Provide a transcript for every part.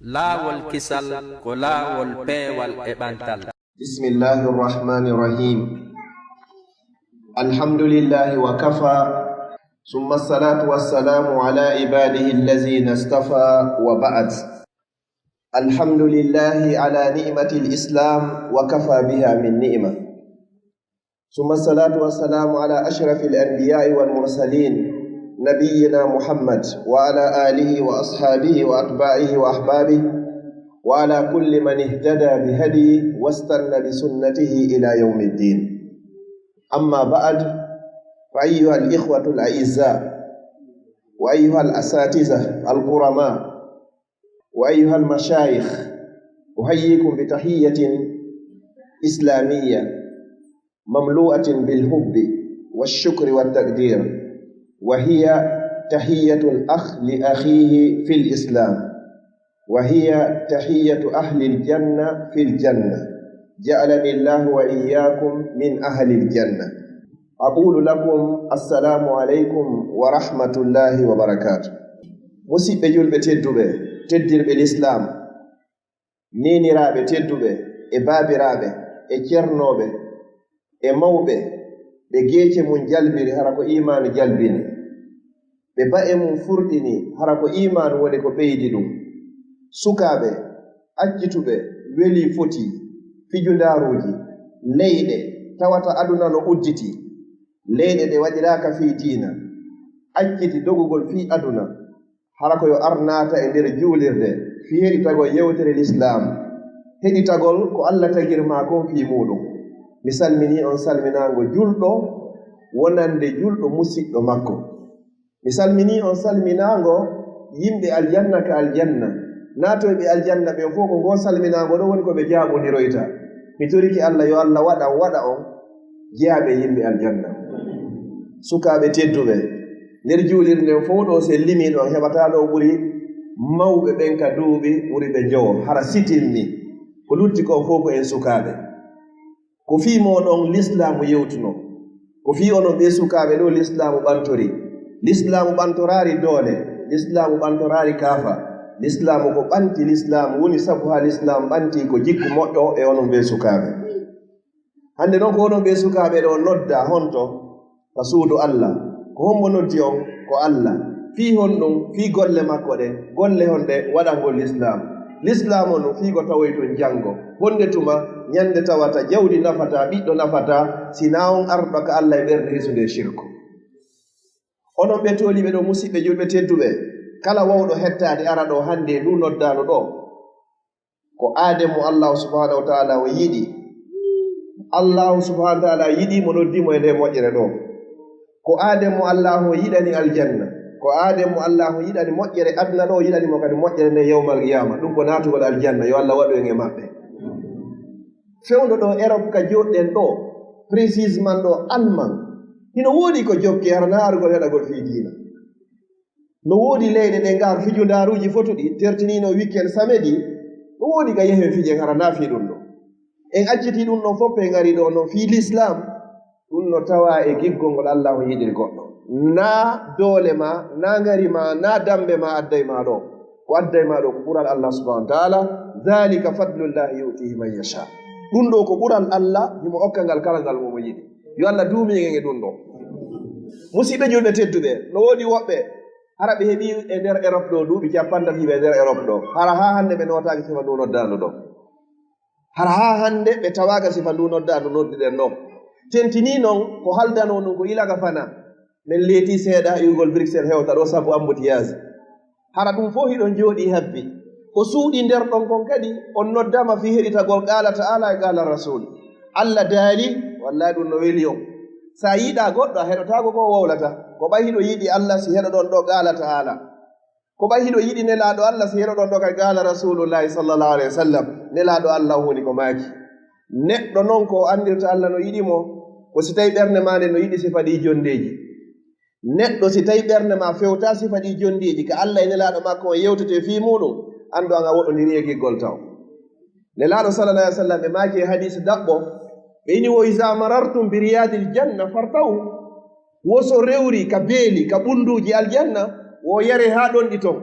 laawol kisal ko laawol peewal e ɓantal. Bismillahir Rahmanir Rahim. Alhamdulillahi wa kafa, summa salatu wassalamu ala ibadihi allazina istafa, wa ba'd. Alhamdulillahi ala ni'matil Islam wa kafa biha min ni'ma. Summa salatu wassalamu ala ashrafil anbiya'i wal mursalin, nabiyyina Muhammad wa ala alihi wa ashabihi wa atba'ihi wa ahbabihi wa ala kulli man ihtada bihadihi wastanna bisunnatihi ila yaumiddin. Amma ba'd, fa ayyuhal ikhwatul a'izza wa ayyuhal asatiza al-qurama wa ayyuhal mashayikh, uhayyikum bi tahiyyatin islamiyya mamlu'atin bil hubbi wash-shukri wat-taqdir, wa hiya tahiyyatul akh li akhihi fil islam, wa hiya tahiyyatu ahli al-janna fil janna. Ja'alani Allahu wa iyyakum min ahli al-janna. Aqulu lakum assalamu alaykum wa rahmatullahi wa barakatuh. Musidɓe julɓe tedduɓe, teddirɓe l'islam, neniraɓe tedduɓe e babiraɓe e cernoɓe e mawɓe ɓe geece mum jalbiri hara ko imanu jalbini, ɓe ba'e mum furɗini hara ko imanu woni ko ɓeydi ɗum. Sukaɓe accituɓe weli foti fijundaruji leyɗe tawata aduna no udditi, leyɗe ɗe waɗiraka fi diina, acciti dogugol fi aduna hara ko yo arnata e nder juulirde fi heɗitagol yewtere l'islam, heɗitagol ko Allah tagirma kon fi muɗum. Mi salmini on salminago julɗo wonande julɗo musidɗo makko. Mi salmini on salminago yimɓe aljanna ka aljanna, naatoyɓe aljanna ɓe fof ko ngo salminago ɗo woni ko ɓe jaabodiroyta. Mi toriki Allah yo Allah waɗa on jeyaɓe yimɓe aljanna. Sukaɓe tedduɓe, nder juulirde fof ɗo se limi ɗon heɓata ɗo ɓuri mawɓe ɓen ka duuɓi ɓuri ɓe jowo hara sitilni, ko lutti kon fof ko en sukaɓe. Ko fi moɗon l'islamu yewtuno, ko fi onon ɓe sukaɓe ɗo l'islamu ɓantori. L'islamu ɓantorari doole, l'islamu ɓantorari kaafa, l'islamu ko ɓanti l'islamu woni sabu ha l'islamu ɓanti ko jikku moƴƴo e onon ɓe sukaɓe. Hande noon ko onon ɓe sukaɓe ɗo nodda honto ka suudu Allah, ko hombo noddi on ko Allah, fi honɗum fi golle makko ɗe, golle honɗe waɗangol l'islam. L'islam on fi ko tawoy ton jango, honde tuma nyande tawata jawdi nafata, ɓiɗɗo nafata, sina on arɗo ka Allah e ɓernde hisude shirku. Onon ɓe toliɓe ɗo musidɓe julɓe tedduɓe, kala wawɗo hettade ara ɗo hande ndu noddano ɗo ko ademu Allah subhanahu wa ta'ala o yiɗi. Allah subhanahu wa ta'ala yiɗi mo noddimo e nde moƴƴere ɗo. Ko ademu Allah o yiɗani aljanna, ko ademu Allah o yiɗani moƴƴere aduna ɗo, yiɗani mo kadi moƴƴere nde yawmal qiyama, ɗum ko natugol aljanna. Yo Allah waɗu en e maɓɓe. Fewndo ɗo Europe ka joɗɗen ɗo, précisement ɗo Allemagne, hino woodi ko jokke hara na arugol heɗagol fi diina. No woodi leyɗe ɗe ngar fijundaruji fotuɗi tertinino weekend samedi, no woodi ka yehe fijen hara na fi ɗum ɗo. En acciti ɗum ɗon fof en ngari ɗo no fi l'islam, ɗum no tawa e giggol ngol Allah o yiɗiri goɗɗo. Na doole ma, na ngari ma, na dambe ma adday ma ɗo. Ko adday ma ɗo ko ɓural Allah subhanahu wa ta'ala, dhalika fadlullahi yu'tihi man yasha. Ɗum ɗo ko ɓural Allah himo okka ngal kala ngal mo yiɗi. Yo Allah duumi en e ɗum ɗo. Musidɓe julɓe tedduɓe, no woodi woɓɓe hara ɓe heɓi e nder Europe ɗo duuɓi cappanɗe hiɓe e nder Europe ɗo, hara ha hande ɓe notaki sifa ndu noddandu ɗo. Hara ha hande ɓe tawaka sifa ndu noddandu noddiɗen ɗo. Tentini noon ko haldano ɗum ko ilaga fana, min leeti seeɗa yugol Bruxelles hewta ɗo sabu embouteillage. Hara ɗum fof hiɗon jooɗi habbi, ko suuɗi nder ɗon kon kadi on noddama fi heɗitagol qala ta'ala e qala rasul. Allah daali, wallahi ɗum no weli on. Sa yiɗa goɗɗo a heɗotago ko wowlata, ko ɓay hiɗo yiɗi Allah si heɗo ɗon ɗo qala ta'ala, ko ɓay hiɗo yiɗi nelaɗo Allah si heɗo ɗon ɗo kay qala rasulullahi sallallahu alayhi wa sallam, nelaɗo Allah woni ko maaki. Neɗɗo noon ko andirta Allah no yiɗi mo, ko si tawi ɓernde ma nde no yiɗi sifa ɗi jondeji. Neɗɗo si tawi ɓernde ma fewta sifa ɗi jondeji ka Allah e nelaɗo makko o yewtete fi muɗum, andu an a woɗɗodiri e giggol taw. Nelaɗo sallallahu alayhi wa sallam ɓe maaki e hadis daɓɓo, ɓe ini wo iza marartum bi riyadil janna fartaw, woso rewri ka beeli ka ɓunduji aljanna wo yare ha ɗon ɗi ton.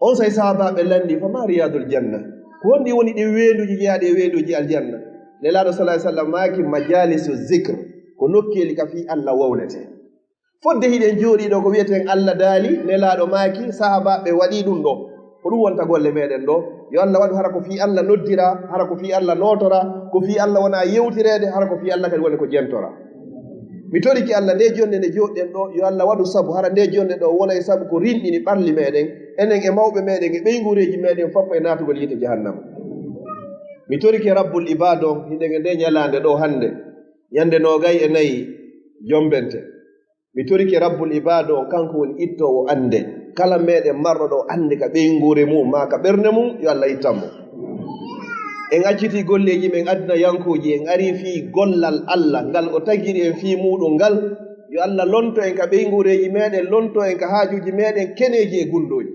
on say sahabaɓe landi fama riyadul janna ko wondi woni ɗi weeduji jeyaɗe weeduji aljanna nelaɗo salah sallam maki majalisu zicre ko nokkeli ka fi allah wowlete fodde hiɗen jooɗiɗo ko wiyeten allah daali nelaɗo maki sahabaɓe waɗi ɗum ɗo ko ɗum wonta golle meɗen ɗo yo allah waɗu hara ko fi allah noddira hara ko fi allah notora ko fi allah wona yewtirede hara ko fi allah kadi woni ko jentora mi toriki allah nde jonde nde joɗɗen ɗo yo allah waɗu sabu hara nde jonde ɗo wona e sabu ko rinɗini ɓalli meɗen enen e mawɓe meɗen e ɓeygureji meɗen fof e natugol yite jahannama mi toriki rabbul ibad o hiɗege nde ñalande ɗo hande ñande nogay e nayyi jombente mi toriki rabbul ibad o kanko woni ittowo ande kala meɗen marɗo ɗo ande ka ɓeygure mum ma ka ɓernde mum yo allah ittanmo en acciti golleji men aduna yankoji en ari fi gollal allah ngal o tagiri en fi muɗum ngal yo allah lonto en ka ɓeygureji meɗen lonto en ka haajuji meɗen keneji e gundoji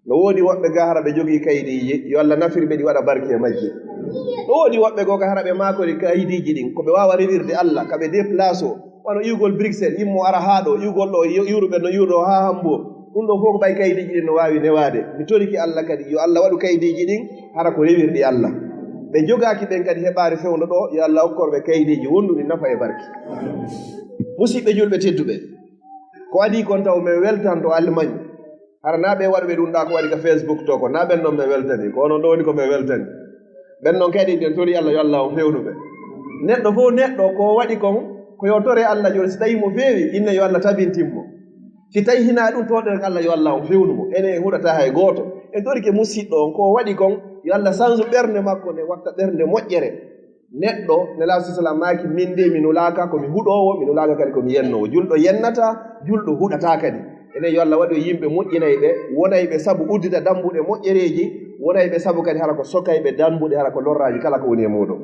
no woodi woɓɓe ga hara ɓe jogii kayidiji yo allah nafirɓe ɗi waɗa barke e majji no woodi woɓɓe goo ka hara ɓe makori kayidiji ɗin koɓe wawa rewirde allah kaɓe déplace o wano iwgol bruxelles immo ara haa ɗo iwgol ɗo iwruɓe no iwɗo haa hambour ɗum ɗo fof ko ɓay kayidiji ɗin no wawi newade mi toriki allah kadi yo allah waɗu kayidiji ɗin hara ko rewirɗi allah ɓe jogaki ɓen kadi heɓari fewno ɗo yo allah hokkorɓe kayidiji wonduɗi nafa e barke musidɓe julɓe tedduɓe ko adi kon taw min weltanto almaño hara na ɓe waɗɓe ɗum ɗa ko waɗi ka facebook to ko na ɓen noon ɓe weltani ko onon ɗo woni ko ɓe weltani ɓen noon kadi ɗen tori allah yo allah on fewnuɓe neɗɗo fof neɗɗo ko waɗi kon ko yo tore allah joni si tawi mo feewi inne yo allah tabintinmo si tawi hina ɗum toɗen allah yo allah on fewnumo enen en huɗata hay gooto e dorike musidɗo on ko waɗi kon yo allah sansu ɓernde makko nde watta ɓernde moƴƴere neɗɗo nelaɗo salam maki min de mi nulaka komi huɗowo mi nulaka kadi komi yennowo julɗo yennata julɗo huɗata kadi enen yo allah waɗi yimɓe moƴƴinayɓe wonayɓe sabu uddita dambuɗe moƴƴereji wonayɓe sabu kadi hara ko sokayɓe dambuɗe hara ko lorraji kala ko woni e muɗum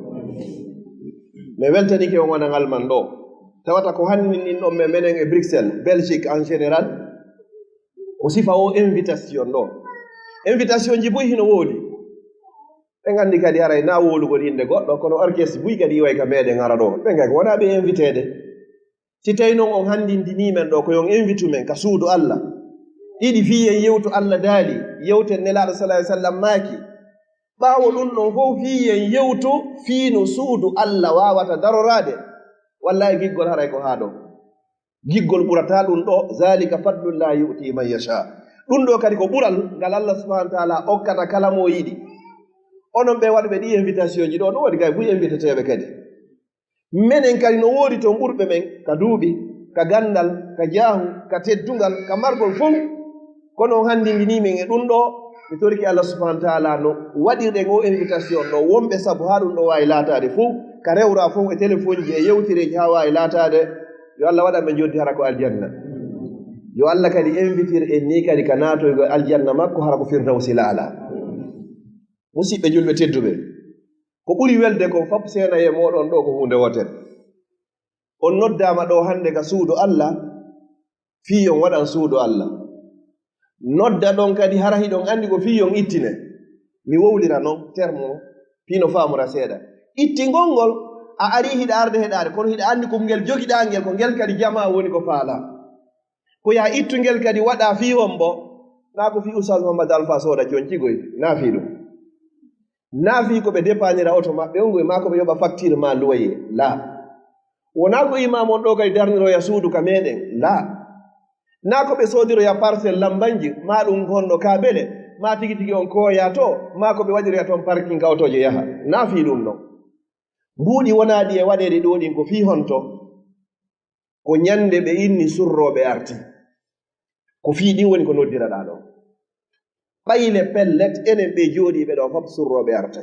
mi weltanike on wonangal man ɗo tawata ko hannin ɗin ɗon menen e bruxelles belgique en général ko sifa o invitation ɗo invitation ji boy hino woodi ɓe nganndi kadi haray na woolugol innde goɗɗo kono orchestre buy kadi iway ka meeɗen hara ɗo ɓe ngaki wonaa ɓe invitede si tawi noon on hanndindini men ɗo ko yon invitu men ka suudu allah ɗiɗi fiyen yewtu allah daali yewten nelaaɗo salah sallam maaki ɓaawo ɗum ɗon fof fiyen yewtu fiino suudu allah waawata daroraade walla e giggol haray ko haa ɗo giggol ɓurata ɗum ɗo zalika fadlullah yu'ti man yacha ɗum ɗo kadi ko ɓural ngal allah subahana wa taala okkata kala mo yiɗi onon ɓe waɗɓe ɗi invitation ji ɗo no waɗi kay buy inviteteɓe kadi minen kadi no woodi toon ɓurɓe men ka duuɓi ka gandal ka jaahu ka teddungal ka margol fof kono on hanndindini min e ɗum ɗo mi toriki allah subahana wa taala no waɗirɗen o invitation ɗo wonɓe sabu haa ɗum ɗo waawi laataade fof ka rewra fof e téléphone ji e yewtireji haa waawi laataade yo allah waɗa ɓe joddi hara ko aljanna yo allah kadi invitir en ni kadi ka naatoygo aljanna makko hara ko firdawsi laala musidɓe julɓe tedduɓe ko ɓuri welde ko fop seena e moɗon ɗo ko hunde woten on noddama ɗo hande ka suudu allah fiyon waɗan suudu allah nodda ɗon kadi hara hiɗon andi ko fiyon ittine mi wowlira noon terme fino famura seeɗa ittingol ngol a ari hiɗa arde heɗade kono hiɗa andi ko ngel jogiɗa ngel ko ngel kadi jama woni ko faala ko ya ittu ngel kadi waɗa fi wombo na ko fi oustad Mouhamadou Alpha Soda jon cigoy na fi ɗum naafi ko ɓe dépanira auto maɓɓe ongoye ma ko ɓe yoɓa facture ma loyer la wona ko imamon ɗo kadi darniroya suudu ka meɗen la na ko ɓe soodiroya parcelle lambanji ma ɗum gonɗo kabele ma tigi tigi on koya to ma ko ɓe waɗiroya toon parking ka autoje yaha naafi ɗum ɗon mbuuɗi wonaɗi e waɗede ɗo ɗin ko fi honto ko ñande ɓe inni surroɓe arti ko fi ɗin woni ko noddiraɗa ɗo ɓayle pellet enen ɓe jooɗiɓe ɗo fof surroɓe arta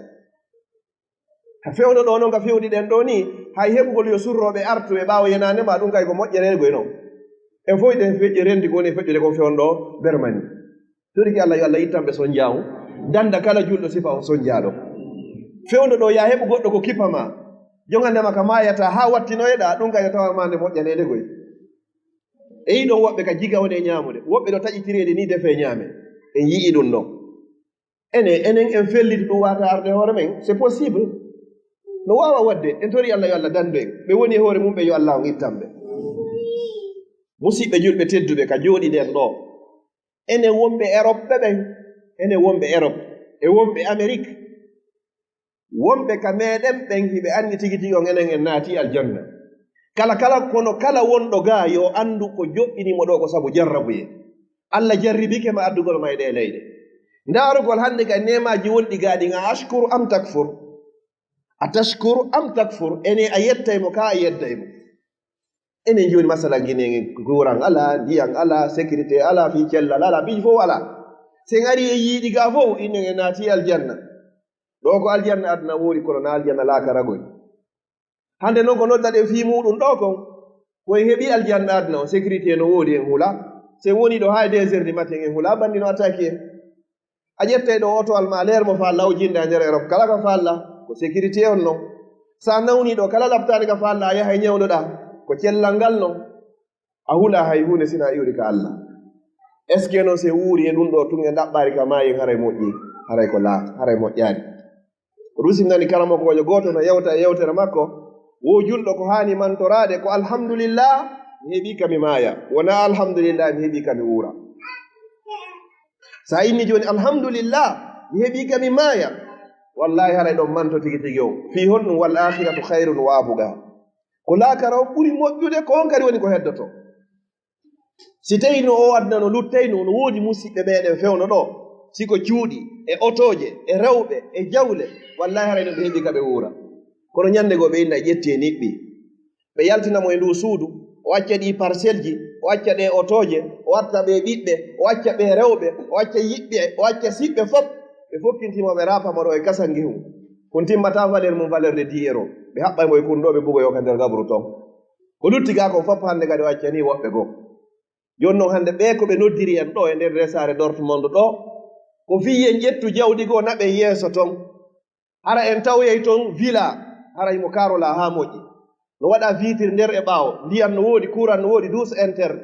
ha fewno ɗo noon ka fewɗi ɗen ɗo ni hay heɓugol yo surroɓe artu e ɓaawo yenanema ɗum kay ko moƴƴeregoy noon en fof ɗen feƴƴe rendi ko woni feƴƴude kon fewno ɗo bermani toriki allah yo allah ittanɓe son jawu danda kala julɗo sifa on son jaaɗo fewno ɗo ya heɓu goɗɗo ko kippama jogandema ka mayata ha wattinoyeɗa ɗum kay yo tawama nde moƴƴanede goy e yiɗon woɓɓe ka jiga woni e ñamude woɓɓe ɗo taƴitirede ni defe ñaame en yii ɗum ɗon enen en felliti ɗum wata arde hoore men c'est possible no wawa wadde en tori allah yo allah dandu en ɓe woni e hoore mum ɓe yo allah on ittanɓe musidɓe julɓe tedduɓe ka jooɗi ɗen ɗo enen wonɓe Europe ɓen ene wonɓe Europe e wonɓe Amérique wonɓe ka meɗen ɓen hiɓe anndi tigi tigi on enen en naati aljanna kala kono kala wonɗo gaa yo anndu ko joƴƴinimo ɗo ko sabu jarrabuye Allah jarribike ma addugol ma e ɗe leyɗe ndaarugol hannde ka nemaji wonɗi gaaɗi a ashkuru am takfur a tashkuru am takfur ene a yettaymo ka a yeddaymo enen joni masala guine guran ala ndiyan ala sécurité ala fi cellal ala ɓiiji fof ala sen ari e yiiɗi ga fof inen e naati aljanna ɗo ko aljanna aduna woori kono na aljanna laakaragoy hande noon ko noddaɗe fii muɗum ɗo kon koye heɓi aljanna aduna o sécurité no woodi en hula sen woni ɗo ha 2 heures du matin en hula bandi no attaque en a ƴettay ɗo otowal ma leer mo falla o jinde a nder Europe kala ka falla ko sécurité on noon sa nawni ɗo kala laɓtani ka falla a yaha e ñawdoɗa ko cellal ngal noon a hula hay hunde sina iwri ka Allah est ce que noon se wuuri e ɗum ɗo tun e ɗaɓɓari ka mayin haray moƴƴi haray ko laata haray moƴƴani rusim nani karamo kojo goto no yewta e yewtere makko wo julɗo ko hani mantorade ko alhamdulillah mi heeɓi kami maaya wona alhamdulillah mi heeɓi kami wuura sa inni joni alhamdulillah mi heeɓi kami maaya wallahi haray ɗon manto tigi tigi o fi honɗum wal akhiratu hayrun waabuga ko laakara o ɓuri moƴƴude ko on kadi woni ko heddoto si tawi no o adna no luttayno no woodi musidɓe meɗen fewno ɗo siko cuuɗi e otoje e rewɓe e jawle wallahi haray no ɓe heeɓi ka ɓe wuura kono ñande goo ɓe inna ƴetti e niɓɓi ɓe yaltinamo e ndu suudu o acca ɗi parcelle ji o acca ɗe otoje o watta ɓe ɓiɓɓe o acca ɓe rewɓe o acca yiɓɓe o acca siɓɓe fof ɓe fokkintimoɓe rapamoro e kasangi hum kon timmata valeur mum valeur de 10 euros ɓe haɓɓaymo e kunɗoɓe bugoyo ka nder gabru ton ko lutti ga ko fof hannde kadi o acca ni woɓɓe goo joni noon hannde ɓe ko ɓe noddiri en ɗo e nder resare Dortmund ɗo ko fiyen ƴettu jawɗi goo naɓe yeeso ton hara en tawyey ton villa hara imo karola ha moƴƴi no waɗa vitre nder e ɓaawo ndiyam no woodi courant no woodi douce interne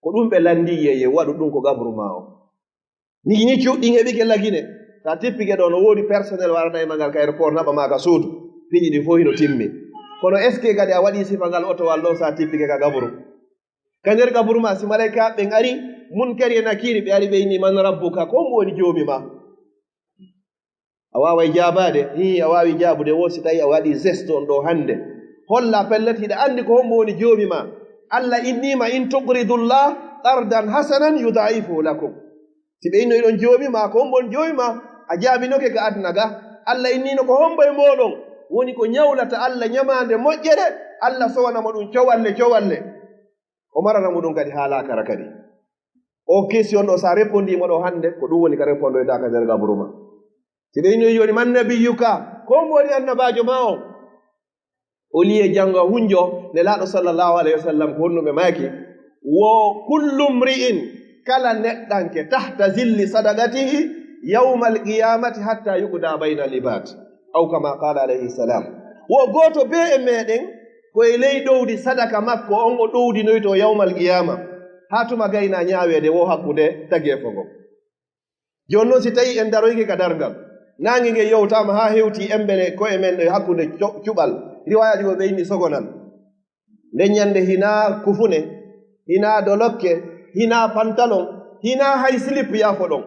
ko ɗum ɓe landi yeye waɗu ɗum ko gabru ma o ni cuɗɗin heɓi ke lagine sa tippike ɗo no woodi personnel warana e magal ka aéroport naɓa ma ka suudu piƴi ɗi fof hino timmi kono est ce que kadi a waɗi sifa ngal otowal ɗo sa tippike ka gabru ka nder gabru ma si malayka ɓen ari munkari e nakiri ɓe ari ɓe inni man rabbuka ko mo woni joomi ma a waaway jaabade a waawi jaabude wo si tawi a waɗi geste on ɗo hannde holla pellet hiɗa anndi ko hombo woni joomi ma Allah innima in tuqridullah qardan hasanan yudaifu lakum si ɓe inno iɗon joomi ma ko hombo woni joomi ma a jaabinoke ka aduna ga Allah innino ko hombo e moɗon woni ko ñawlata Allah ñamande moƴƴere Allah sowanamo ɗum cowalle o maranamo ɗum kadi haalakara kadi o question ɗo sa répondimo ɗo hannde ko ɗum woni ka répondoyta ka nder gabru ma si ɓe inno joni man nabiyuka ko hombo woni annabajo ma o liye janngo hunjo ne laaɗo sallllahu alayhi wa sallam ko honnuɓe maaki wo kullu mri'in kala neɗɗanke tahta zilli sadaqatihi yawma alqiyamati hatta yuqda bayna libad aw kama qala alayhi salam wo gooto be e meɗen koye ley ɗowdi sadaka makko on o ɗowdinoyto yawma alqiyama ha tuma gayna ñaawede wo hakkude tageefo ngo joni noon si tawi en daroyke ka dargal nange nge yewtama ha hewti embene koye men hakkude cuɓal riwayaji go ɓe inni sogonal nden ñande hina kufune hina dolokke hina pantalon hina hay slip yaafo ɗon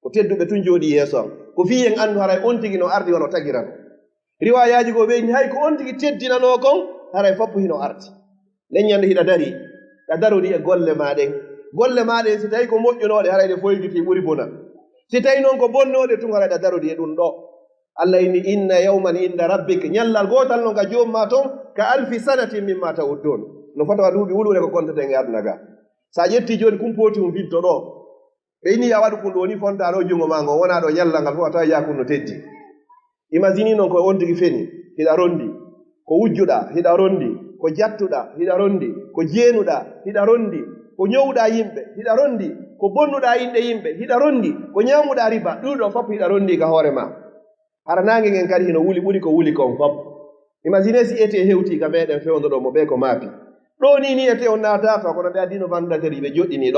ko tedduɓe tun jooɗi yeeso am ko fi en anndu haray on tigi no ardi wono tagirano riwayaji go ɓe inni hay ko on tigi teddinano kon haray foppo hino ardi nden ñande hiɗa dari ɗa darodi e golle maɗen si tawi ko moƴƴunoɗe haray ɗe foygiti ɓuri bona si tawi noon ko bonnoɗe tun haray ɗa darodi e ɗum ɗo Allah inni inna yawman inda rabbik ñallal gootal noon ka joomma toon ka alfi sanatin mimma tawuddun no fota duuɓi wulure ko konteten e aduna ga sa ƴetti joni kumpoti um vinto ɗo ɓe inni ya waɗu kun ɗo ni fonta ɗo jungo ma ngo wona ɗo ñallal ngal fof a tawa yakun no teddi imagine noon koye on tigi feni hiɗa rondi ko wujjuɗa hiɗa rondi ko jattuɗa hiɗa rondi ko jeenuɗa hiɗa rondi ko ñowɗa yimɓe hiɗa rondi ko bonnuɗa inɗe yimɓe hiɗa rondi ko ñamuɗa riba ɗuɗo fof hiɗa rondi ka hoore ma hara nange ngen kadi hino wuli ɓuri ko wuli kon fof imagine si ete hewti ka meɗen fewndo ɗo mo ɓe ko maapi ɗo ni ete on naata taw kono ɓe addino vandateri ɓe joɗɗini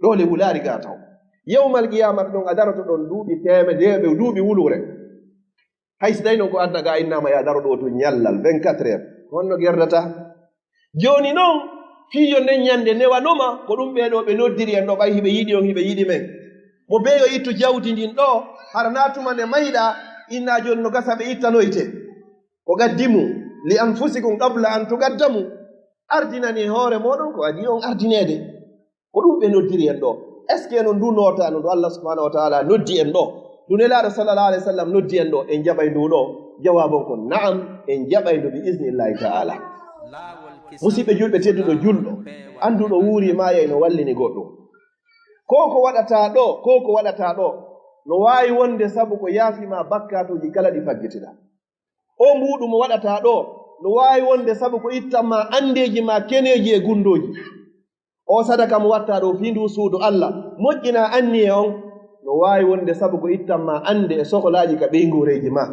ɗo le wulaari ga taw yawmal qiyamata ɗon a daroto ɗon duuɓi temedere duuɓi wulure hay so tawi noon ko adna ga innama ya daro ɗo to ñallal 24 heures honno gerdata joni noon fiyo nden ñande newanoma ko ɗum ɓeɗo ɓe noddiri en ɗo ɓay hiɓe yiɗi on hiɓe yiɗi men mo beyo ittu jawdi ndin ɗo hara natuma nde mayɗa inna joni no gasa ɓe ittanoyte ko gaddimu li anfusikum qabla an tugaddamu ardinani hoore moɗon ko adi on ardinede ko ɗum ɓe noddiri en ɗo est ce que no ndu notano ndu Allah subhanahu wa taala noddi en ɗo ndu nelaɗo sallallahu alayhi wa sallam noddi en ɗo en jaɓay ndu ɗo jawabon ko naam en jaɓay ndu bi isnillahi taala musidɓe julɓe tedduɗo julɗo annduɗo wuuri maaya no wallini goɗɗo ko waɗata ɗo no waawi wonde sabu ko yaafima bakkatuji kala ɗi faggitiɗa o mbuɗum mo waɗata ɗo no waawi wonde sabu ko ittanma andeji ma keneji e gundoji o sadaka mo watta ɗo fi ndu suudu Allah moƴƴina anni e on no waawi wonde sabu ko ittanma ande e sohlaji ka ɓeygureji ma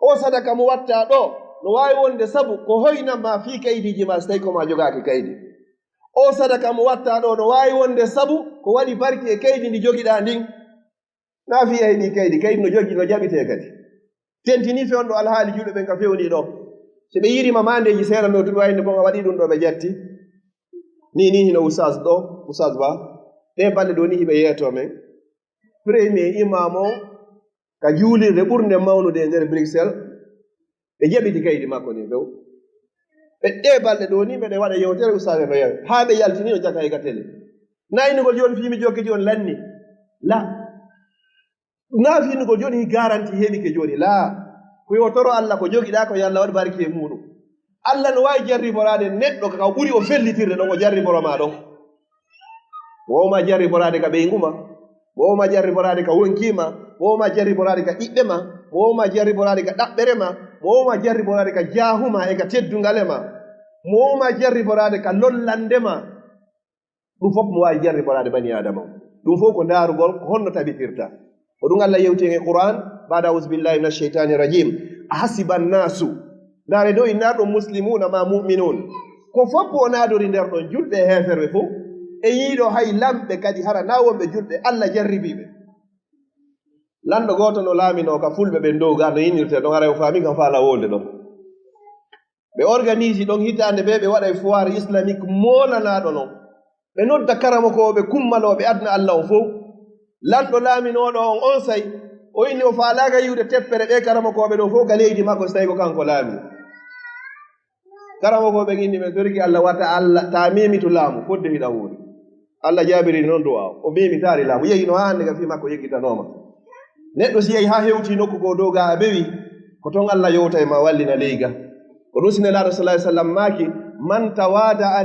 o sadaka mo watta ɗo no waawi wonde sabu ko hoynanma fi kaydiji ma so tawi koma jogaaki kaydi o sadaka mo watta ɗo no waawi wonde sabu ko waɗi barki e kaydi ndi jogiɗa ndin na fi ayni kaydi no jogi no jaɓite kadi tentini fe on ɗo alhaali juɗo ɓen ka fewni ɗo so ɓe yirima mandeji seeɗa no tuɗu wayno bon a waɗi ɗum ɗo ɓe jetti ni hino oustage ba ɗe balɗe ɗo ni hiɓe yeeto men premier imam o ka juulirde ɓurde mawnude e nder Bruxelles ɓe jaɓiti kaydi makko ni few ɓe ɗe balɗe ɗo ni mbeɗe waɗa yewtere oustage no yewe haa ɓe yaltini no jaka e ka télé naynugol joni fimi jokkiji on lanni la na finugol joni hi garanti heɓike joni la ko yotoro Allah ko jogiɗa ko yo Allah waɗi barki e muɗum Allah no wawi jarriborade neɗɗo ka ɓuri o fellitirde ɗon o jarriboroma ɗon wowma jarriborade ka ɓeygu ma wowma jarriborade ka wonkima wowma jarriborade ka ɓiɓɓe ma wowma jarriborade ka ɗaɓɓere ma wowma jarriborade ka jahuma e ka teddugale ma wowma jarriborade ka lollande ma ɗum fof mo wawi jarriborade bani adama ɗum fof ko darugol ko honno tabitirta ko ɗum Allah yewti e Qur'an bada ausbillahi min alcheytani rajim ahasiba nnasu ndaare ɗo innaɗon muslimuna ma muminun ko foppo o naadori nder ɗon julɓe e heferɓe fof e yiiɗo hay lamɓe kadi hara na wonɓe julɓe Allah jarribiɓe lanɗo goto no laamino ka fulɓe ɓen dow ga no yinirte ɗon ara o faami kam faala wonde ɗon ɓe organise ɗon hitande ɓe ɓe waɗa foire islamique molanaɗo non ɓe nodda karamokoɓe kummaloɓe adna Allah o fof lanɗo laaminoɗo on say o inni o faalaga yiwde teppere ɓe karamokoɓe ɗo fof ka leydi makko so tawi ko kanko laami karamokoɓe inni ɓe torki Allah wata Allah ta memitu laamu fodde hiɗa wuuri Allah jaabiri noon du'a o memitari laamu yehi no hande ka fi makko yeggitanoma neɗɗo si yehi ha hewti nokku ko dow ga a bewi ko toon Allah yowta e ma wallina leyga ko ɗum sinelaɗo sallah sallam maaki man tawada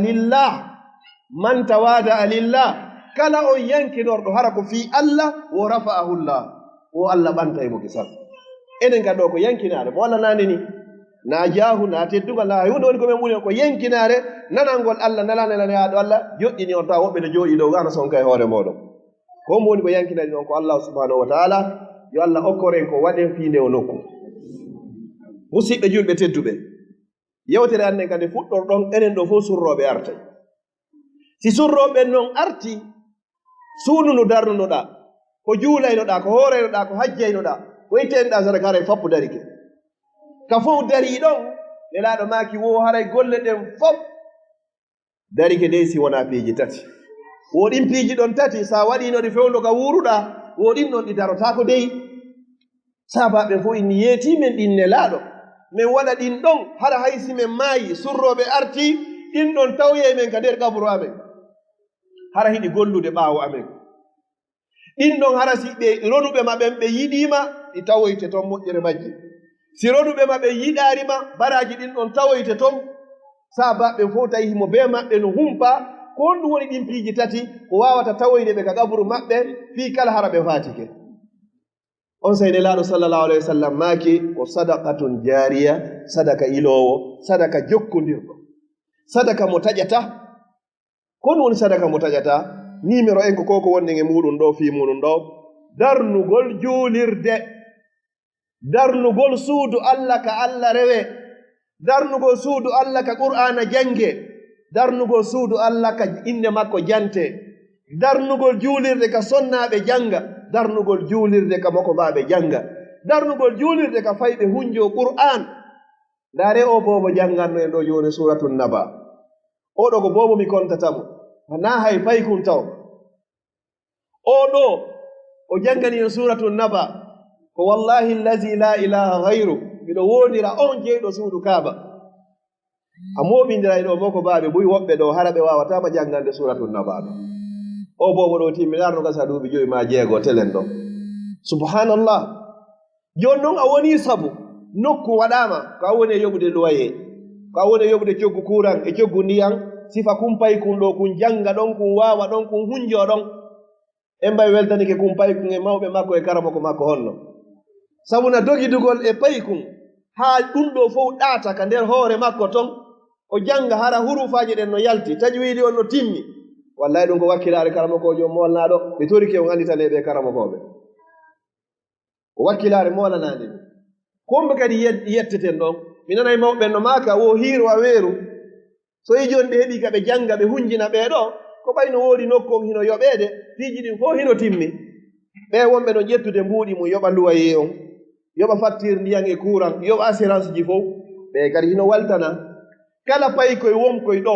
lillah kala on yankinorɗo hara ko fi Allah wo rafa'ahullah wo Allah ɓanta e mo kisal enen ka ɗo ko yankinare mo walla nande ni na jaahu na teddugal na hunde woni komin ɓuri ko yankinare nanalngol Allah nalanelanyaɗo Allah joƴƴini on tawa woɓɓe ne jooɗi ɗo gano sonka e hoore moɗon ko mo woni ko yankinani ɗon ko Allah subhanahu wa taala yo Allah okkoren ko waɗen fiinde o nokku musidɓe julɓe tedduɓe yewtere annen kadi fuɗɗorɗon enen ɗo fof surroɓe artay si surroɓe non arti suudu ndu darnunoɗa ko juulaynoɗa ko hooraynoɗa ko hajjaynoɗa ko itteneɗa sadaka haray fappu darike ka fof dari ɗon nelaɗo maaki wo haray golle ɗen fof darike dey si wona piiji tati woɗin piiji ɗon tati sa waɗinoɗi fewndo ka wuruɗa woɗin ɗon ɗi darotako dey sabaɓe fof inni yeetimen ɗin nelaɗo min waɗa ɗin ɗon hara haysi men maayi surroɓe arti ɗin ɗon tawye men ka nder kaburu amen hara hiɗi gollude ɓaawo amen ɗin ɗon hara si ɓe ronuɓe maɓen ɓe yiɗima ɗi tawoyte toon moƴƴere majji si ronuɓe maɓe yiɗarima baraji ɗin ɗon tawoyte toon sabaɓe fof tawi himo be maɓɓe no humpa ko honɗum woni ɗin piiji tati ko wawata tawoyde ɓe ka kaburu maɓɓe fi kala hara ɓe fatike on saynelaɗo sallallahu alayhi wa sallam maaki ko sadaqatun jariya sadaka ilowo sadaka jokkodirɗo sadaka mo taƴata kono woni sadaka mo taƴata numéro en ko koko wonde e muɗum ɗo fi muɗum ɗo darnugol juulirde darnugol suudu Allah ka Allah rewe darnugol suudu Allah ka qur'ana jange darnugol suudu Allah ka inde makko jante darnugol juulirde ka sonnaɓe janga darnugol juulirde ka makobaɓe janga darnugol juulirde ka fayɓe hunjo qur'an ndare o bobo janganno en ɗo joni suratul naba oɗo ko bobo mi kontatamo na hay faykun taw oɗo o janngani en suratu naba ko wallahi allazi la ilaha gayru miɗo wondira on jeyɗo suudu kaaba a moɓindira ɗo moko baaɓe buy woɓɓe ɗo hara ɓe wawatama janngande suratu naba ɗo o bobo ɗo timminarno gasa duuɓi joyi ma jeego telen ɗo subhanallah joni noon a woni sabu nokku waɗama ko a woni e yoɓude loye ko a woni e yoɓude coggu kuran e coggu ndiyan sifa kumpay kun ɗo kun janga ɗon kun wawa ɗon kun hunjo ɗon en mbay weltanike kun pay kun e mawɓe makko e karamoko makko honno sabu na dogidugol e pay kun haa ɗum ɗo fof ɗaata ka nder hoore makko ton o janga hara hurufaji ɗen no yalti tajwidi on no timmi wallahi ɗum ko wakkilare karamokojo molnaɗo ɓe torike on anditaneɓe karamokoɓe o wakkilare molanani komɓe kadi yetteten ɗon mi nana e mawɓe no maka wo hiiro a weeru so yi joni ɓe heeɓi ka ɓe janga ɓe hunjina ɓeeɗo ko ɓayno woodi nokku on hino yoɓeede piiji ɗin fof hino timmi ɓe wonɓe no ƴettude mbuuɗi mum yoɓa luwaye on yoɓa facture ndiyan e courant yoɓa assurance ji fof ɓe kadi hino waltana kala payi koye wonkoye ɗo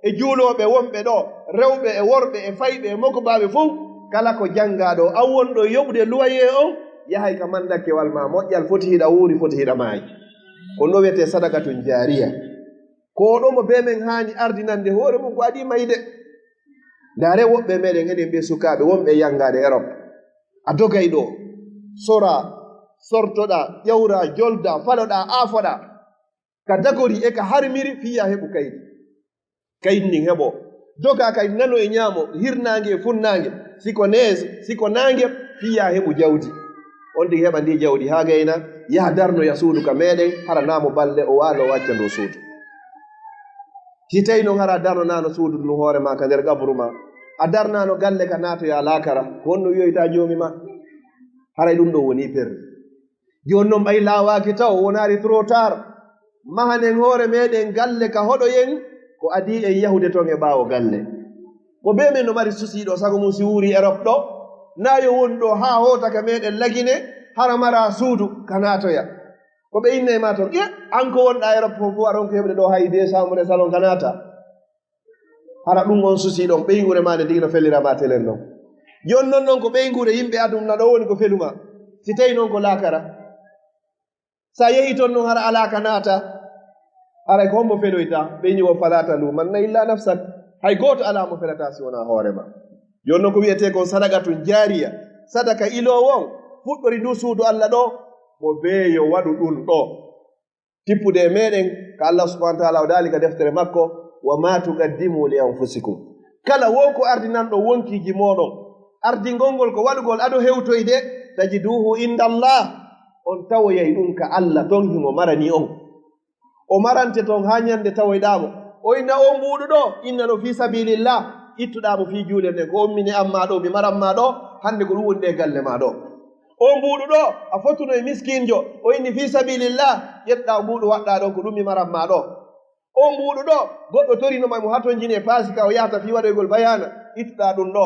e juulooɓe wonɓe ɗo rewɓe e worɓe e fayɓe e mokobaaɓe fof kala ko janngaɗo an wonɗo yoɓde luwaye on yahay ka mandakkewal ma moƴƴal foti hiɗa wuuri foti hiɗa maayi ko no wiyete sadakatun jaariya ko ɗo mo be men haani ardinande hoore mum ko adi mayde ndaare woɓɓe meɗen enen ɓe sukaaɓe wonɓe yangade Europe a dogay ɗo sora sortoɗa ƴewra jolda faloɗa aafoɗa ka dagori e ka harmiri fiya heɓu kayit nin heɓo doga kay nano e ñaamo hirnaange e funnaange siko neige siko naange fiya heɓu jawdi on ndi heɓa ndi jawdi haa gayna yaha darnoya suudu ka meɗen hara naamo balɗe o waalo o wacca ndo suudu si tawi noon hara darnonano suudu ɗum hoore ma ka nder gabru ma a darnano galle ka naatoya laakara ko honno wiyoyta joomi ma haray ɗum ɗo woni perdi joni noon ɓay laawaaki taw wonaari trop tard mahanen hoore meɗen galle ka hoɗoyen ko adi en yahude toon e ɓaawo galle ko be men no mari susiiɗo sago mum si wuuri Europe ɗo nayo woni ɗo haa hoota ka meɗen lagine hara mara suudu ka naatoya ko ɓe inne ma toon an ko wonɗa Europe fof fof aɗon ko heɓde ɗo hay décembre salon ka naata hara ɗum on susiiɗon ɓeygure ma nde ndigno fellirama telen ɗon joni noon noon ko ɓeygure yimɓe aduna ɗo woni ko feluma si tawi noon ko laakara sa yehi toon noon hara alaka naata haray ko hombo feloyta ɓeyni wo falata luman na illa nafsak hay gooto ala mo felata si wona hoore ma joni noon ko wiyete kon sadaka tun jaariya sadaka ilowo on fuɗɗori ndu suudu Allah ɗo mo beeyo waɗu ɗum ɗo tippude e meɗen ko Allah subahana taala o daali ka deftere makko wa ma tuqaddimu li anfusikum kala wonko ardinanɗo wonkiji moɗon ardingol ngol ko waɗugol aɗo hewtoyde tajiduhu indallah on tawoyay ɗum ka Allah ton himo marani on o marante toon ha ñande tawoyɗamo o inna o mbuɗu ɗo innano fi sabilillah ittuɗamo fi juule nden ko ummini amma ɗo mi maranma ɗo hande ko ɗum woni ɗe galle ma ɗo o mbuɗu ɗo a fottuno e miskinjo o inni fi sabilillah ƴetɗa mbuɗu waɗɗa ɗon ko ɗum mi maranma ɗo o mbuɗu ɗo goɗɗo torinoma mo hatonjini e paasika o yahata fi waɗoygol bayana ittuɗa ɗum ɗo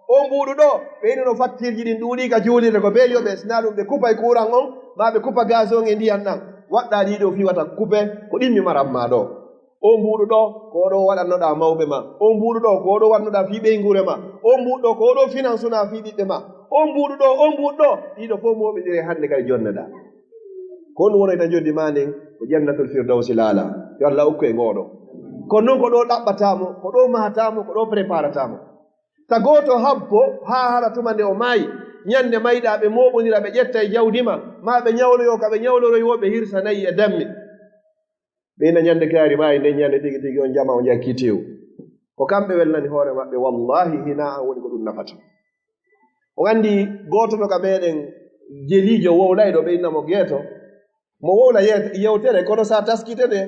o mbuɗu ɗo ɓe ino no fattirji ɗin ɗuuɗi ka juulirde ko be yoɓe sina ɗum ɓe kupa e courant on ma ɓe kupa gaz on e ndiyan ɗan waɗɗa ɗiɗo fi wata coupe ko ɗimmi maranma ɗo o mbuɗu ɗo ko oɗo waɗannoɗa mawɓe ma o mbuɗu ɗo ko oɗo wannoɗa fi ɓeygure ma o mbuɗu ɗo ko oɗo finance una fi ɓiɓɓe ma o mbuɗu ɗo ɗiɗo fof moɓidire hannde kadi jonneɗa ko ɗum wonoyta joddi ma nden ko jannatul firdawsi laala yo Allah ukku e ngoɗo kono noon ko ɗo ɗaɓɓatamo ko ɗo mahatamo ko ɗo préparatamo ta goto habbo ha hara tuma nde o maayi ñande mayɗa ɓe moɓodira ɓe ƴetta e jawdima ma ɓe ñawloyo ka ɓe ñawloroy woɓe hirsa nayi e dammi ɓeyna ñande kaari maayi nde ñande tigi tigi on jama o jakki tew ko kamɓe welnani hoore maɓɓe wallahi hina an woni ko ɗum nafata o andi goto to ka meɗen jelijo wowlayɗo ɓeynamo geeto mo wowla yewtere kono sa taskite nde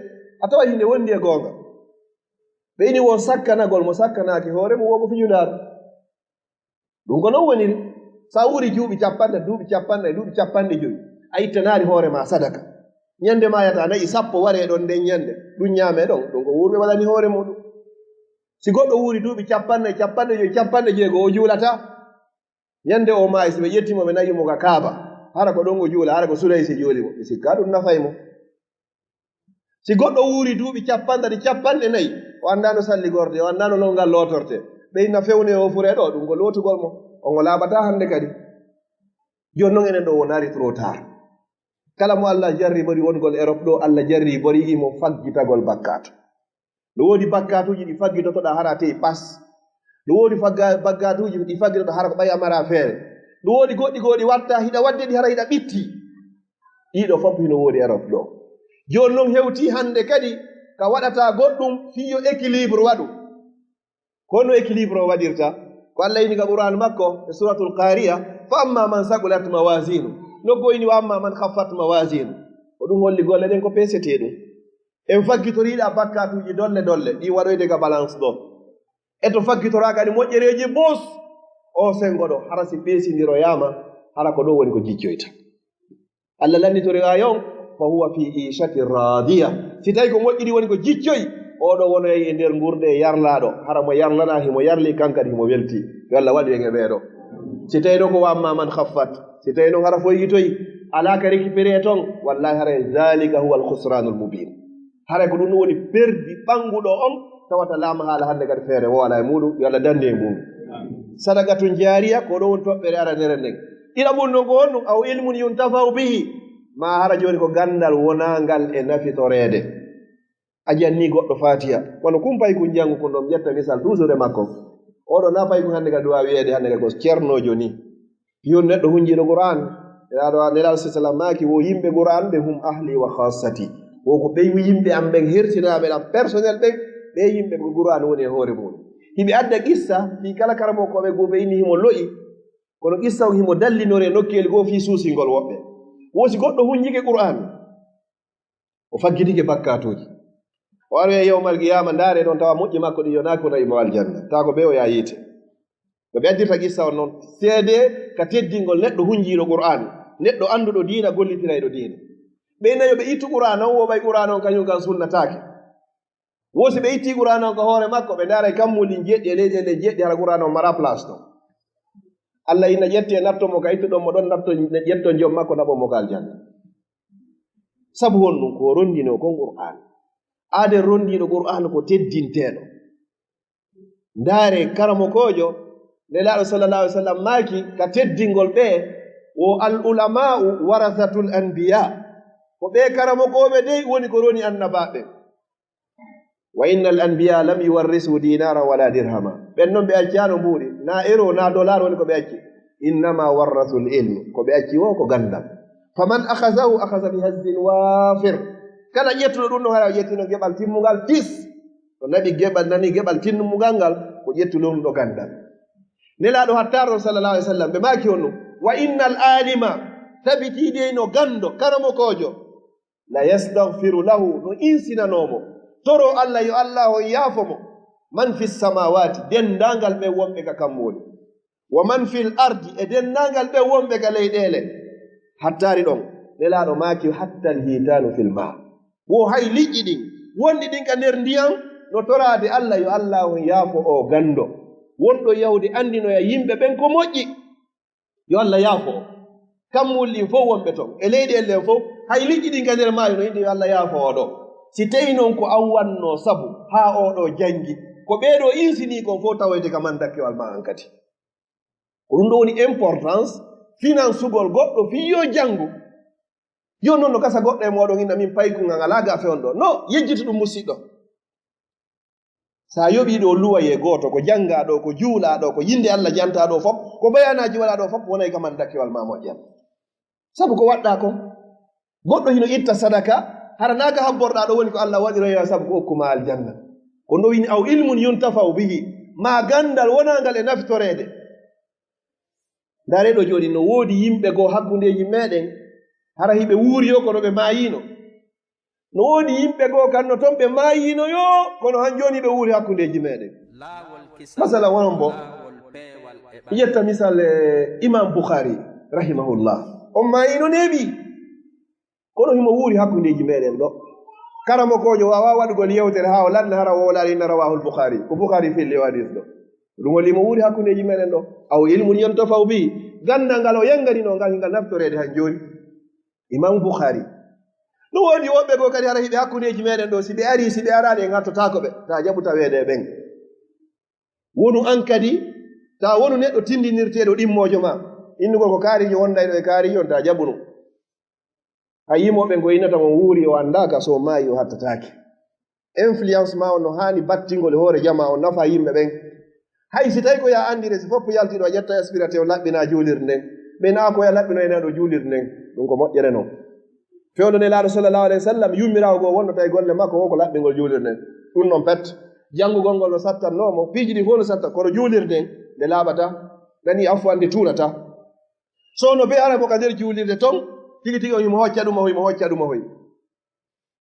a tawa hinde wondi e goonga ɓeyni won sakkanagol mo sakkanaki hoore mo womo fiñunaru ɗum ko noon woniri sa wuri duuɓi capanɗe duuɓi capanɗe joyi a ittanaari hoore ma sadaka ñande ma yata nayi sappo ware ɗon nden ñande ɗum ñaame ɗon ɗum ko wurɓe waɗani hoore muɗum si goɗɗo wuuri duuɓi capanɗe jeego o juulata ñande o maayi so ɓe ƴettimo ɓe nayimo ka kaaba hara ko ɗon o juula hara ko Suraysi juuli mo ɓe sikka ɗum nafay mo si goɗɗo wuuri duuɓi capanɗe nayi o anndano salligorde o anndano longal lootorte ɓeyna fewne o fure ɗo ɗum ko lootugol mo ongo laaɓata hannde kadi joni noon enen ɗo wonari trop tard kala mo Allah jarri bari wongol Europe ɗo Allah jarri bari imo faggitagol bakkatu no woodi bakkatuji ɗi faggitotoɗa hara tey ɓas no woodi baggatuji ɗi faggitoɗa hara ko ɓay amara feere no woodi goɗɗi goɗi watta hiɗa wadde ɗi hara hiɗa ɓitti ɗiɗo fof hino woodi Europe ɗo joni noon hewti hande kadi ka waɗata goɗɗum fiyo équilibre waɗu kono équilibre o waɗirta ko Allah yini ka Qur'an makko e suratul Qariya fa amma man saqulat mawazinu noggoyni wa amma man khaffat mawazinu ko ɗum holli golle ɗen ko pesete ɗum en faggitoriɗa bakkatuji dolle dolle ɗi waɗoyde ka balance ɗo e to faggitora kadi moƴƴereji bos o sengo ɗo hara si ɓeesidiroyama hara ko ɗo woni ko jiccoyta Allah lannitori ayon fa huwa fi ishati radiya si tawi ko moƴƴiri woni ko jiccoy oɗo wonoyi e nder gurde yarlaɗo hara mo yarlana himo yarli kankadi himo welti yo Allah waɗi en e ɓeeɗo si tawi ɗo ko wamma man khaffat si tawi noon hara foyitoyi ala ka récupéré toon wallahi hara zalika huwa alkhusranul mubin hara ko ɗum woni perdi ɓanguɗo on tawata laama haala hannde kadi feere wowala e muɗum yo Allah dandi e muɗum sadaka to jaariya ko ɗo woni toɓɓere aranere nden ɗiɗaɓum noon ko honɗum aw ilmun yuntafau bihi ma hara joni ko gandal wonangal e nafitorede a janni goɗɗo fatiya kono kumpay kun jangu ko ɗon ƴetta misal toujours e makko oɗo na pay kun hannde kadi wawi wiyeede hannde kadi ko ceernojo ni yon neɗɗo hunjiɗo Qur'an aɗo nelal sallam maki wo yimɓe Qur'an ɓe hum ahli wa khassati wo ko ɓe yimɓe am ɓen hertinaɓe ɗam personnel ɓen ɓe yimɓe ɓe Qur'an woni e hoore muɗum hiɓe adda qissa fi kala karamo koɓe goo ɓe inni himo lo'i kono qissa o himo dallinore e nokkeli goo fi suusingol woɓɓe wosi goɗɗo hunjike Qur'an o faggitike bakkatuji o ari e yawmal qiyama ndaare ɗon tawa moƴƴi makko ɗi yonaki ko nayi mo aljanna tawa ko ɓe o ya yiite ko ɓe addirta qissa on noon seede ka teddingol neɗɗo hunjiiɗo Qur'an neɗɗo annduɗo diina gollitirayɗo diina ɓe nayo ɓe ittu Qur'an on wo ɓay Qur'an on kañum kan sunnataake wosi ɓe itti Qur'an on ko hoore makko ɓe ndaara e kammuli jeɗɗi e leydi nde jeɗɗi hara Qur'an on mara place ɗon Allah ina ƴetti e nattomo ka ittuɗon mo ɗon natto ƴetto jom makko naɓomo ka aljanna sabu honɗum ko rondino kon Qur'an aade rondiɗo Qur'an ko teddinteɗo ndaare karamo kojo nelaɗo sallallahu alaihi wasallam maaki ka teddingol ɓe wo al ulama'u warathatul anbiya ko ɓe karamo koɓe dey woni ko roni annabaɓe wa innal anbiya lam yuwarrisu dinara wala dirhama ɓen noon ɓe accano mbuuɗi na euro na dollar woni ko ɓe acci innama warrathul ilm ko ɓe acci o ko gandal faman akhazahu akhaza bi hazzin wafir kala ƴettuɗo ɗum ɗo hara ƴettino geɓal timmugal tis to naɓi geɓal nani geɓal tinmugal ngal ko ƴettuɗo ɗum ɗo gandal nelaɗo hattaro sallallahu alaihi wasallam ɓe maaki on ɗum wa innal alima tabitiide no gando karamo kojo la yastaghfiru lahu no insinanomo toro Allah yo Allah o yaafomo man fi samawati dendangal ɓe wonɓe ka kammoli wa man fil ardi e dendangal ɓe wonɓe ka leyɗele hattari ɗon nelaɗo maaki hatta al hitanu fil ma wo hay liƴƴi ɗin wonɗi ɗin ka nder ndiyam no torade Allah yo Allah o yaafo o gando wonɗo yawde andinoya yimɓe ɓen ko moƴƴi yo Allah yaafo o kammol ɗin fof wonɓe toon e leyɗele ɗen fof hay liƴƴi ɗin ka nder maayo no yimɓe yo Allah yaafo o ɗo si tawi noon ko an wanno sabu haa oɗo jangi ko ɓeeɗo insini kon fof tawoyde ka man dakkewal ma an kadi ko ɗum ɗo woni importance finansugol goɗɗo fiyo janngu yo noon no kasa goɗɗo e moɗon inna min paykugal ala ga fewn ɗo no yejjita ɗum musidɗo sa yoɓi ɗo luwaye gooto ko janngaɗo ko juulaɗo ko yinde Allah jantaɗo fof ko bayanaji waɗaɗo fof wonay ka man dakkewal ma moƴƴan sabu ko waɗɗa kon goɗɗo hino itta sadaka hara naga habborɗa ɗo woni ko Allah waɗiroya sabu ko hokkuma aljanna ko nowini aw ilmun yuntafau bihi ma gandal wonangal e naftorede ndareɗo joni no woodi yimɓe goo hakkundeji meɗen hara hiɓe wuuriyo kono ɓe mayino no woodi yimɓe goo kanno toon ɓe mayino yo kono han joni ɓe wuuri hakkundeji meɗen masala wonon bo ƴetta misal imam Bukhari rahimahullah on mayino neeɓi kono himo wuuri hakkundeji meɗen ɗo karamo kojo wawa waɗugol yewtere ha o lanna hara wowlaɗi inna rawahul Bukhari ko Bukhari filli o hadis ɗo ɗum woni mo wuuri hakkundeji meɗen ɗo aw ilmun yantafau bi gandal ngal o yanganino ngal hingal naftorede han joni imam Bukhari no woodi woɓɓe goo kadi hara hiɓe hakkundeji meɗen ɗo si ɓe ari si ɓe araɗe en hattotako ɓe ta jaɓu tawede ɓen wonu an kadi ta wonu neɗɗo tindinirteɗo ɗimmojo ma innugol ko kaarijo wonda ɗo e kaarijo ta jaɓunu a yimoɓe ngo innata mo wuuri o andaka so maayi o hattatake influence ma on no hani battingol e hoore jama o nafa yimɓe ɓen hay si tawi ko ya andire so fof yaltiɗo a ƴetta aspirate o laɓɓina juulirde nden ɓe na ko ya laɓɓino ene ɗo juulirde nden ɗum ko moƴƴere noon fewdo nelaaɗo sallallahu alayhi wa sallam yummirawo goo wonno tawi golle makko wo ko laɓɓingol juulirde nden ɗum noon pet janngugol ngol no sattannomo piiji ɗi fof no satta kono juulirde nden nde laaɓata nani afwande tuunata so no be ara bo ka nder juulirde ton tigi tigi o himo hocca ɗuma hoy mo hocca ɗuma hoy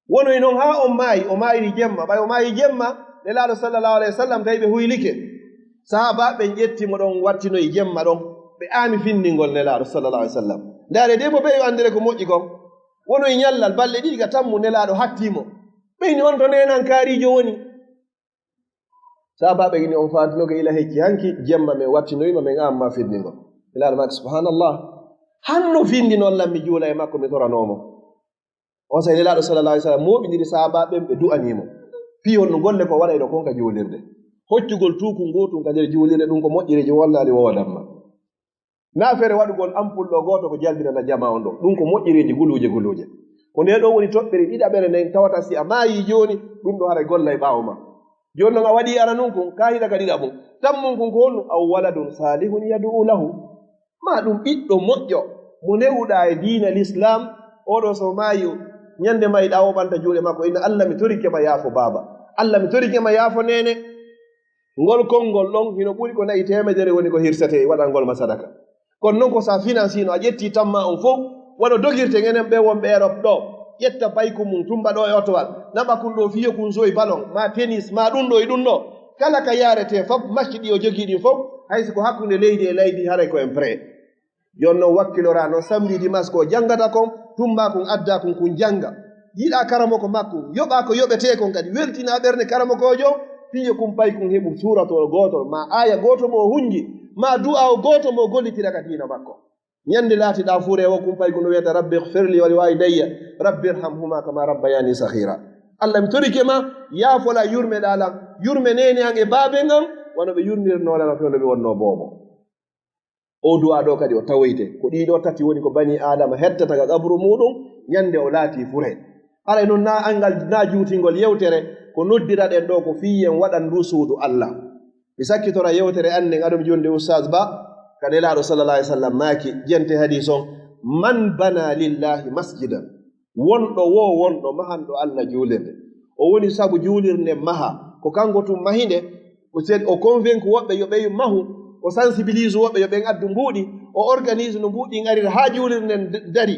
wonoy noon haa on maayi o maayiri jemma ɓay o maayi jemma nelaaɗo sallallahu alayhi wa sallam tawi ɓe huylike sahabaɓe ƴettimo ɗon wattinoye jemma ɗon ɓe aami finndingol nelaaɗo sallallahu alayhi wa sallam ndaare de bo ɓe yo anndire ko moƴƴi kon wonoye ñallal balɗe ɗiɗi ka tammu nelaaɗo hattimo ɓeyni on to nenan kaarijo woni sahabaɓe gini on faatinoke ila hecci hanki jemma men wattinoyima men amma finndingol nelaaɗo makko subhanallah hanno finndi noon lammi juula e makko mi toranomo on sa nelaaɗo sallallahu alayhi wa sallam moɓidiri sahabaɓen ɓe du'animo piyol no golle ko waɗa ɗo kon ka juulirde hoccugol tuuku ngotum ka nder juulirde ɗum ko moƴƴireji wallali wowadanma na feere waɗugol ampul ɗo gooto ko jalbinana jama on ɗo ɗum ko moƴƴireji guluuje ko nde ɗo woni toɓɓere ɗiɗaɓere nden tawata si a maayi jooni ɗum ɗo hara golla e ɓaawo ma jooni noon a waɗi ara nun kon ka hiɗa ka ɗiɗa mum tammum kon ko honnu aw waladun salihun yad'u lahu ma ɗum ɓiɗɗo moƴƴo mo newuɗa e diina l'islam oɗo so maayi ñande mayɗa o ɓanta juuɗe makko inna allah mi torikema yaafo baaba allah mi torikema yaafo nene ngol konngol ɗon hino ɓuri ko nayi temedere woni ko hirsete waɗalngol ma sadaka kono noon ko sa financino a ƴetti tamma on fof waɗo dogirte enen ɓe wonɓe Europe ɗo ƴetta bayko mum tumba ɗo e otowal naɓa kun ɗo fiyo kun soyi ballon ma tennis ma ɗum ɗo e ɗum ɗo kala ka yarete fof macci ɗi o jogii ɗin fof haysi ko hakkunde leydi e leydi haray ko en pré jon noon wakkilora noon samedi dimanche ko janngata kon tumba kun adda kun jannga yiɗa karamoko makko yoɓa ko yoɓete kon kadi weltina ɓernde karamokojo fiyo kun pay kun heɓu suratol gotol ma aya goto mo hunji ma du'a o goto mo gollitira ka diina makko ñande laatiɗa fure o kum pay kono wiyata rabbi ihfirli wa liwalidayya rabbi irhamhuma kama rabbayani sahira allah mi torike ma yaafola yurmeɗalam yurme nene an e baabe ngam wono ɓe yurnirnolana fewno ɓe wonno boobo o du'a ɗo kadi o tawoyte ko ɗiɗo tati woni ko bani adama hettata ka gabru muɗum ñande o laati fure haray noon na angal na juutingol yewtere ko noddiraɗen ɗo ko fiyen waɗan ndu suudu allah mi sakkitora yewtere annen aɗum jonde oustaz ba ka nelaɗo sallallah alih w sallam maaki jente hadis on man bana lillahi masjidan wonɗo wo wonɗo mahanɗo allah juulirde o woni sabu juulirde maha ko kanko tum mahinde o convaincu woɓɓe yo ɓe mahu o sensibilise woɓɓe yo ɓen addu mbuuɗi o organise no mbuuɗi garira haa juulirde dari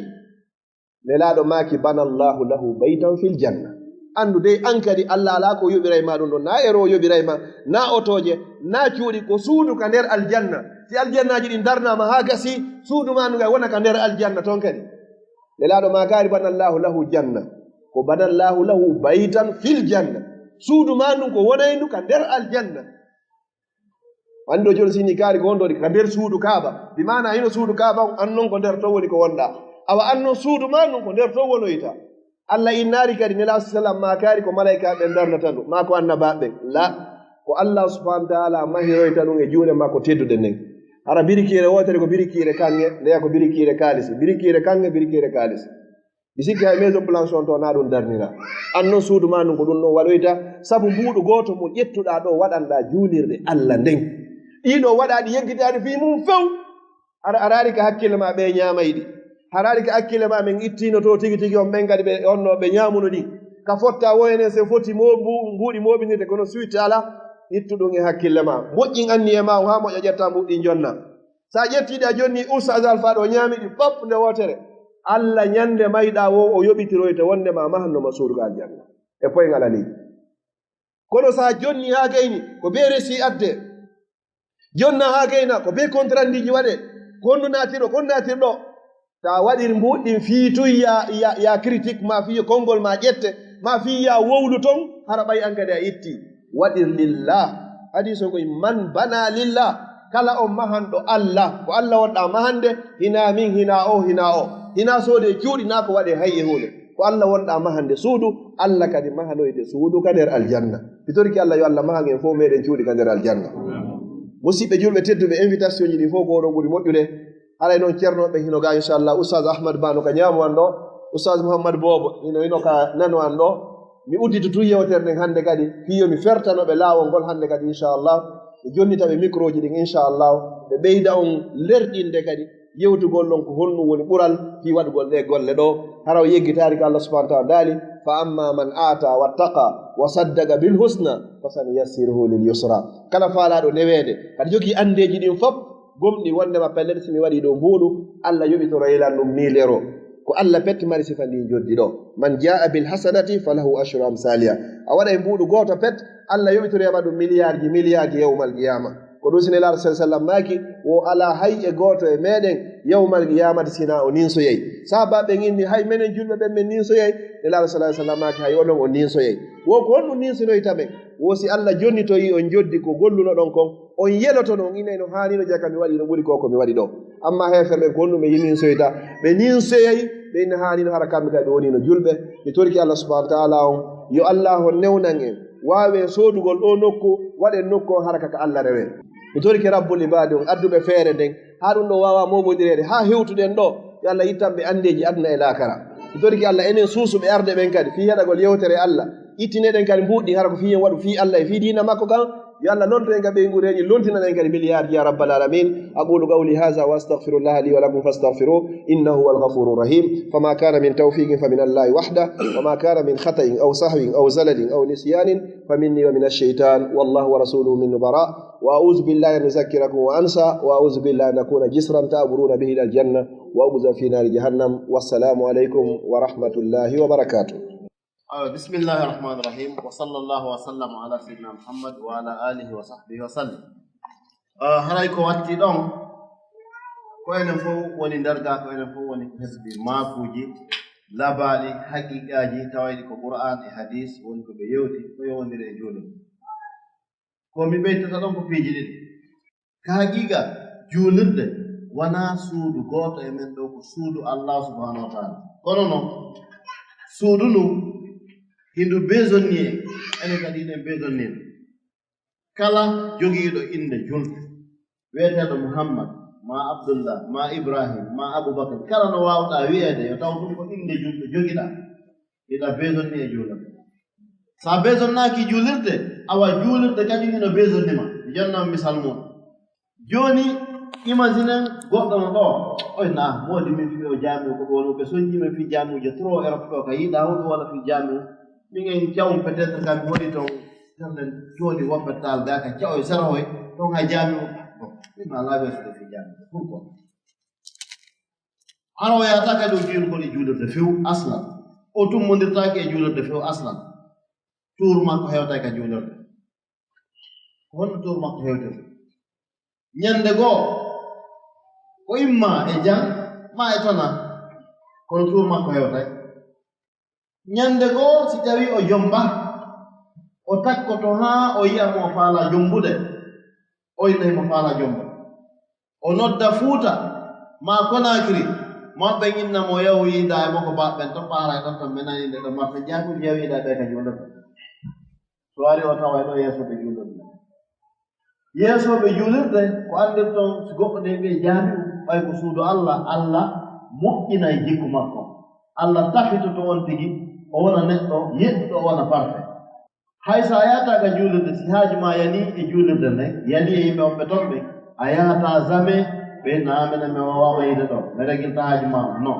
nelaɗo maaki bana llahu lahu baytan fil janna anndu dey an kadi allah ala ko yoɓiray ma ɗum ɗo na ero yoɓiray ma na otoje na cuuɗi ko suudu ka nder aljanna si aljannaji ɗi darnama haa gasi suudu ma nduga wona ka nder aljanna toon kadi nelaɗo ma kaari bana llahu lahu janna ko bana llahu lahu baytan fil janna suudu ma ndun ko wonaynu ka nder aljanna anndi ɗo joni sinni kaari ko wonɗo ka nder suudu kaaba bi mana hino suudu kaaba an noon ko nder to woni ko wonɗa awa an noon suudu ma ndun ko nder to wonoyta allah innaari kadi nela sallam ma kaari ko malaika ɓe darnata ndu ma ko annabaɓe la ko allah subhanahu wa taala mahiroyta ɗum e juuɗe makko teddude nden hara birikiire wotere ko birikiire kanŋe ndeya ko birikiire kaalisi birikiire kanŋe birikiire kaalisi mi sikki hay maison blanche on to na ɗum darnira an noon suudu ma ndun ko ɗum ɗon waɗoyta sabu mbuuɗu gooto mo ƴettuɗa ɗo waɗanɗa juulirde allah nden ɗiɗo waɗaɗi yeggitaani fii mum few araari ka hakkille ma ɓe ñaamayɗi haraari ka hakkille ma min ittino to tigi tigi on ɓen kadi ɓe onno ɓe ñaamuno ɗi ka fotta woyene se foti mbuuɗi moɓinirde kono suite ala ittu ɗum e hakkille ma moƴƴin anni e ma o haa moƴƴa ƴetta mbuɗɗi jonna sa ƴettiɗi a jonni oustaz alpha ɗo ñaami ɗi pop nde wotere allah ñande mayɗa wo o yoɓitiroyte wonde ma mahannoma suudu ka aljanna e poyngal ali kono sa jonni haa gayni ko be resi adde jonna haa gayna ko be contrandiji waɗe konnu natirɗo kon natirɗo ta waɗir mbuɗɗin fiituy ya critique ma fiyo konngol ma ƴette ma fi ya wowlu ton hara ɓay an kadi a itti waɗir lillah hadis o koye man bana lillah kala on mahanɗo allah ko allah wonɗa mahande hina min hina o hina soode cuuɗi na ko waɗe hay e hunde ko allah wonɗa mahande suudu allah kadi mahanoyde suudu ka nder aljanna fitorki allah yo allah mahan en fof meɗen cuuɗi ka nder aljanna musidɓe julɓe tedduɓe invitation ji ɗi fof ko ɗo ɓuri moƴƴude haray noon ceernoɓe hino ga inchallah oustaz ahmad bano ka ñaamu an ɗo oustaz mouhammad bobo hino ka nano an ɗo mi uddito tu yewtere nden hannde kadi fiyo mi fertanoɓe laawol ngol hannde kadi inchallah mi jonnitaɓe micro ji ɗin inchallah ɓe ɓeyda on lerɗinde kadi yewtugol ɗon ko honɗum woni ɓural fi waɗugol ɗe golle ɗo haraw yeggitaari ko allah subahana taala daali fa amma man ata wattaqa wa saddaga bil husna fasanuyassiruhu lil yusra kala faalaɗo neweede kadi jogii andeji ɗin fof gomɗi wondema pellete simi waɗi ɗo mbuuɗu allah yoɓitoro yelan ɗum milero ko allah petti mari sifa ndi joddi ɗo man jaa bil hasanati falahu ashru amsalia a waɗa e mbuuɗu gooto pet allah yoɓitorema ɗum milliard ji yawmal qiyama ko ɗum sine laaɗo sa sallam maaki wo ala hay e gooto e meɗen yawmal qiyamati sina o ninsoyey sahabaɓe inni hay menen julɓe ɓen min ninsoyey ne laaɗo sa sallam maaki hay onon o ninsoyey wo ko honɗum ninsonoytamen wo si allah jonnitoyi on joddi ko golluno ɗon kon on yeloto noon ine no haanino jaka mi waɗi no ɓuri ko mi waɗi ɗo amma heferɓe ko honɗum ɓe ninsoyta ɓe ninsoyey ɓe inne haanino hara kamɓe kadi ɓe woni no julɓe mi torki allah subahana taala on yo allah o newnan en waawe soodugol ɗo nokku waɗen nokku on hara kaka allah rewe mi torki rabbul ibadi on adduɓe feere nden haa ɗum ɗo wawa momodirede haa hewtuɗen ɗo yo allah yittanɓe andeji aduna e laakara mi torki allah enen suusuɓe arde ɓen kadi fi heɗagol yewtere allah ittineɗen kadi mbuɗɗi hara ko fiyen waɗu fi allah e fi dina makko kan yo allah lonto en ga ɓeygureji lontinanen kadi milliard ya rabbal alamin aqulu qawli hadha wa astaghfirullah li wa lakum fastaghfiruh innahu huwal ghafurur rahim fama kana min tawfiqin fa min allahi wahda wa ma kana min khata'in aw sahwin aw zalalin aw nisyanin fa minni wa min ash-shaytan wallahu wa rasuluhu min bara wa a'udhu billahi an uzakkirakum wa ansa wa a'udhu billahi an akuna jisran ta'buruna bihi ila al-janna wa ubza fi nar jahannam wassalamu alaykum wa rahmatullahi wa barakatuh. بسم الله الرحمن الرحيم وصلى الله وسلم على سيدنا محمد وعلى آله وصحبه وسلم هراي ko watti ɗon ko enen fof woni darga ko enen fof woni hesbi maakuji labaaɗi haqiqaji tawayɗi ko qur'an e hadis woni ko ɓe yewti ko yowndiri e juulum ko mi ɓeytata ɗon ko piiji ɗiɗi ka haqiqa juulirde wona suudu gooto e men ɗo ko suudu allah subhanahu wa taala kono noon suudu ndu hindu besonni ene kadi inen besonni kala jogiiɗo inde julde wiyeteeɗo muhammad ma abdullah ma ibrahim ma aboubacry kala no waawɗaa wiyeede yo taw ɗum ko inde julde jogiɗaa iɗa besonni e juulirde so a besonnaaki juulirde awa juulirde kadi ino besonnima jonnam misal mum jooni imaginen goɗɗo no ɗo oy na moodi min fi o jaamiu ko ɗono ɓe soññimen fi jaamiuje trop europe ɗo ka yiɗaa hoɗum walla fi jaamiu min en cawum peut être kam mi waɗi toon tanden jooɗi woɓɓe taal ga ka caw e sarahoy toon ha jaamiu ɗum ala weesude fi jaamiu pourquoi hano yahata kadi o jiirgol e juulirde few aslan o tummodirtaaki e juulirde few aslan tuur makko hewtay ka juulirde honno tuur makko hewtirde ñande goo o imma e jang ma e tona kono tuur makko hewtay ñande goo si tawi o jomba o takkoto haa o yi'a mo faala jombude o innahi mo faala jomba o nodda fuuta ma konakiri maɓɓe inna mo yahu yiida e makko baɓɓen to paara ɗon ton menani nde ɗo marta jaabuji yawiida ɓe ka juulirde so wari o tawa ɗo yeesoɓe juulirde yeesoɓe juulirde ko andirton so goɗɗo nde ɓe jaamiu ɓay ko suudu allah allah moƴƴinay jikku makko allah tafitoto on tigi o wona neɗɗo yeɗɗuɗo o wona parfait hay so a yahata ka juulirde si haaju ma yani e juulirde nde yani e yimɓe onɓe ton ɓe a yahata jamais ɓe naamene mi wawama yiide ɗo mi regilta haaju ma non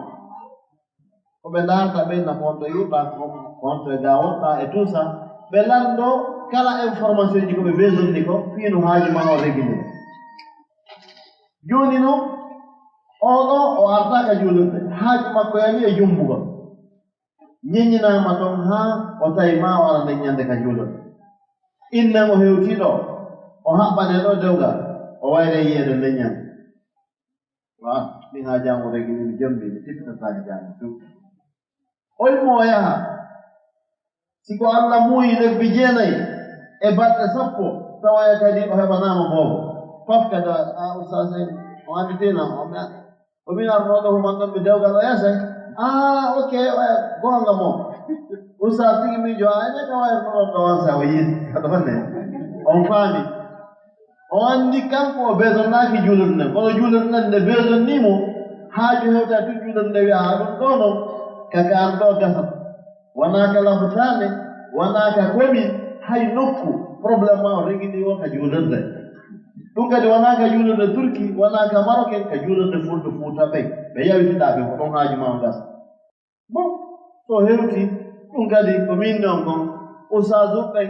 ko ɓe ndaarta ɓe na konto yuɗɗa konto e ga wonɗa e tout ça ɓe lanɗo kala information ji ko ɓe besonni ko fiino haaju ma o régulé jooni noon oɗo o artaka juulirde haaju makko yani e jumbugol ñeññinaama toon haa o tawi ma o ara nden ñande ka juulirde innen o hewtiiɗo o haɓɓane ɗo dewgal o wayre yiyeede nden ñande wa ɗin haa jam o régulini jombi mi tippitataake jam tuu o immo o yaha siko allah muuyi lebbi jeenayi e balɗe sappo tawaya kadi o heɓanaama boobo fof kadi a ustase o anditina o min arnoɗo human ɗon mi dewgal o yese ok goonga moom ustas tigi miijo ene ka wayr noɗon ɗo on sa o yiiti kaɗone on faami o anndi kanko o beesonnaaki juulirde nden kono juulirde nden nde beesonniimo haaju hewta tu juulirde nde wiya haa ɗum ɗo noon kaka an ɗo gasat wonaa ka labutaane wonaa ka koɓi hay nokku probléme ma o regiɗi o ka juulirde ɗum kadi wonaa ka juulirde turki wonaa ka marocain ka juulirde fulɓe fuuta ɓen ɓe yawitiɗaa ɓe ko ɗon haaju ma o gasa bon so hewti ɗum kadi ko min noon kon usasuɓɓe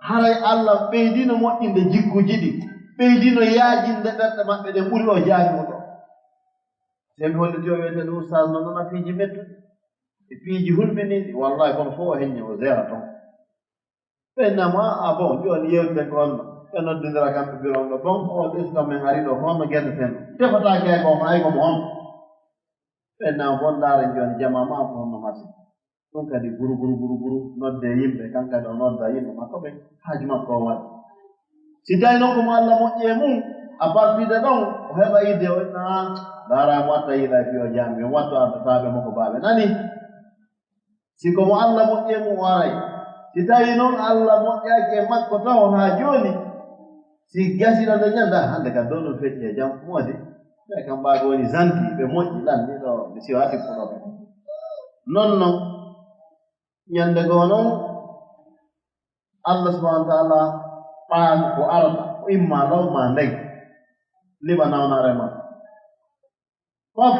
haray Allah ɓeydino moƴƴinde jikkuji ɗi ɓeydino yaajinde ɓerɗe maɓɓe ɗe ɓuri o jaabimu ɗo se mi holliti o wiyete ɗo ustas no noon a piiji mettuɗi e piiji hulɓiniɗi wallahi kono fof o heññi o gera toon ɓennama a bon joni yewtiden ko honno ɓe noddindira kamɓe biron ɗo bon o ɗestam men ari ɗo honno gueddeten defataake hay komo hay komo honno ɓennama bon ndaaren joni jama ma ko honno masi ɗum kadi guru nodde yimɓe kankadi o nodda yimɓe makko ɓe haaju makko o waɗa si tawi noon komo Allah moƴƴi e mum a partir de ɗon o heɓa idde o na daaramo watta yiɗa e fiyo jambi on wattu ardataaɓe makko baaɓe nani si komo Allah moƴƴi e mum o aray si tawi noon Allah moƴƴaaki e makko taw haa jooni si gasino nde ñanda hannde kam dow ɗum feƴƴi e jam moodi ɓe kam mbaago woni zanti ɓe moƴƴi ɗanni ɗo mi siwati fuɗoɓe non noon ñande goo noon Allah subahana wa taala ɓaako ko arata ko imma law ma ndeg liɓa nawnare ma fof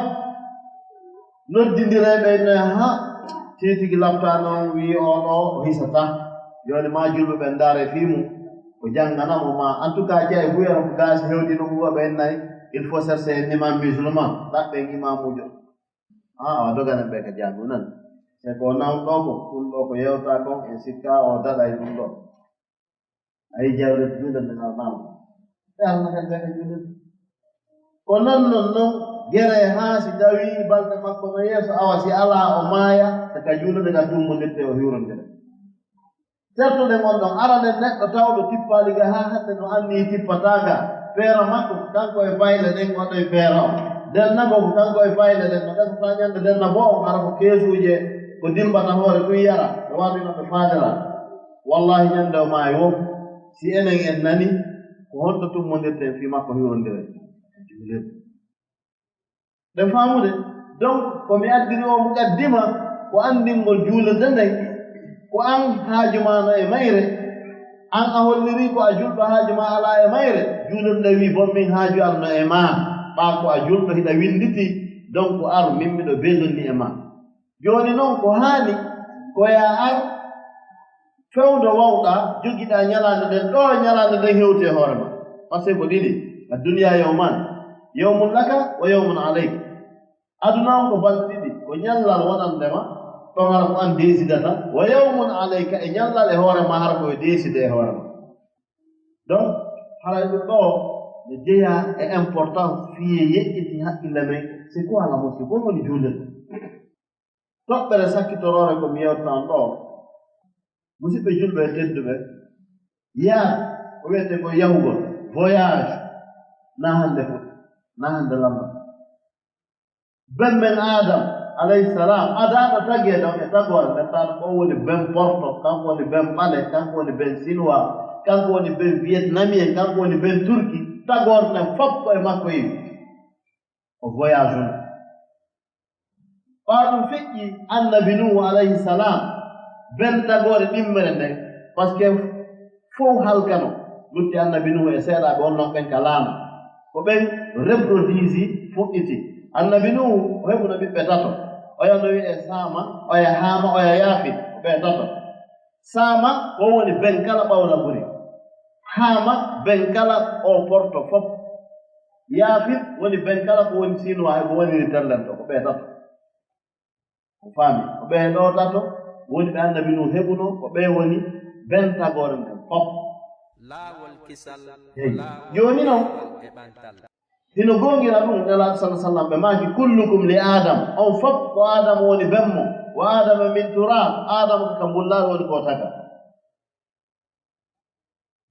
noddidireɓe ne ha titigi lafta noon wi oɗo o hisata joni ma julɓeɓe ndaare fimu ko jannganamo ma en tout cas jeeya huyata ko gaasi hewdi no huwaɓe en nayi il faut chercher en imam musulman ɗaɓɓen imamujo awa doganen ɓe ka jangu nan se ko nawɗo ko ɗum ɗo ko yewta kon e sikka o daɗa e ɗum ɗo ayi jawde juulde nde ngal nawɗo ɓe alna kadi ɓe ka juulde ko non non noon gere haa si tawi balɗe makko no yeeso awa si alaa o maaya eka juulde ka tummondirte o hiwrondire certude gonɗon arane neɗɗo tawɗo tippaali ga haa hande no anni tippataaga feera makko ko kanko e bayle ɗen waɗoye feera o dennago ko kanko e bayle ɗen no gasa sa ñande denna bo on ara ko keesuuje ko dilmbata hoore ɗum yara ɓe waɗino ɓe faadira wallahi ñande o maayi wo si enen en nani ko honɗo tummondirten fii makko hiwrondire ɓe faamude donc ko mi addiri o muqaddima ko anndingol juulirde nden ko an haaju ma no e mayre an a holliri ko a julɗo haaju ma alaa e mayre juulirde wi bon min haaju am no e maa ɓaa ko a julɗo hiɗa winnditi donc ar min miɗo beelonni e maa jooni noon ko haani ko ya ar fewdo wawɗa jogiɗaa ñalaande nden ɗo ñalaande nden hewti e hoore ma par ce que ko ɗiɗi a duniya yewman yewmun laka o yewmun aleyka aduna on ko balɗe ɗiɗi ko ñallal wonandema ɗon hara ko an décidata wa yawmun alayka e ñallal e hoore ma hara koye décide e hoore ma donc haray ɗum ɗo ne jeeya e importance fiye yeƴƴiti haqqille men c'est quoi la mosquée ko woni juulirde toɓɓere sakkitoroore ko mi yewtan ɗo musidɓe julɓe e tedduɓe yaade ko wiyete ko yahugol voyage na hannde fof na hannde lamba ben men adam alayhi salam adaɗo tagee ɗon e tagore nettaɗo o woni ben porto kanko woni ben ɓale kanko woni ben chinois kanko woni ben vietnamien kanko woni ben turki tagore nden fof ko e makko yiwi o voyage on ɓaa ɗum feƴƴi annabi nuhu alayhi salam ben tagore ɗimmere nden par ce que fof halkano lutti annabi nuhu e seeɗaɓe on noon ɓen ka laama ko ɓen reproduisi fuɗɗiti annabi nuhu o heɓuno ɓiɓɓe tato oya no wiye saama oya haama oya yaafi ko ɓe tato saama o woni ben kala ɓawla ɓuri haama ben kala o porto fof yaafi woni ben kala ko woni chinois e ko woniri tellen to ko ɓe tato o faami ko ɓe ɗo tato woni ɓe annabi nuhu heɓuno ko ɓe woni ben tagore nden fof jooni noon hino gongira ɗum nelaɗo sala sallam ɓe maaki kullukum li adam on fof ko adama woni benmo wa adama min turab adama ko ka mbullaɗo woni ko taga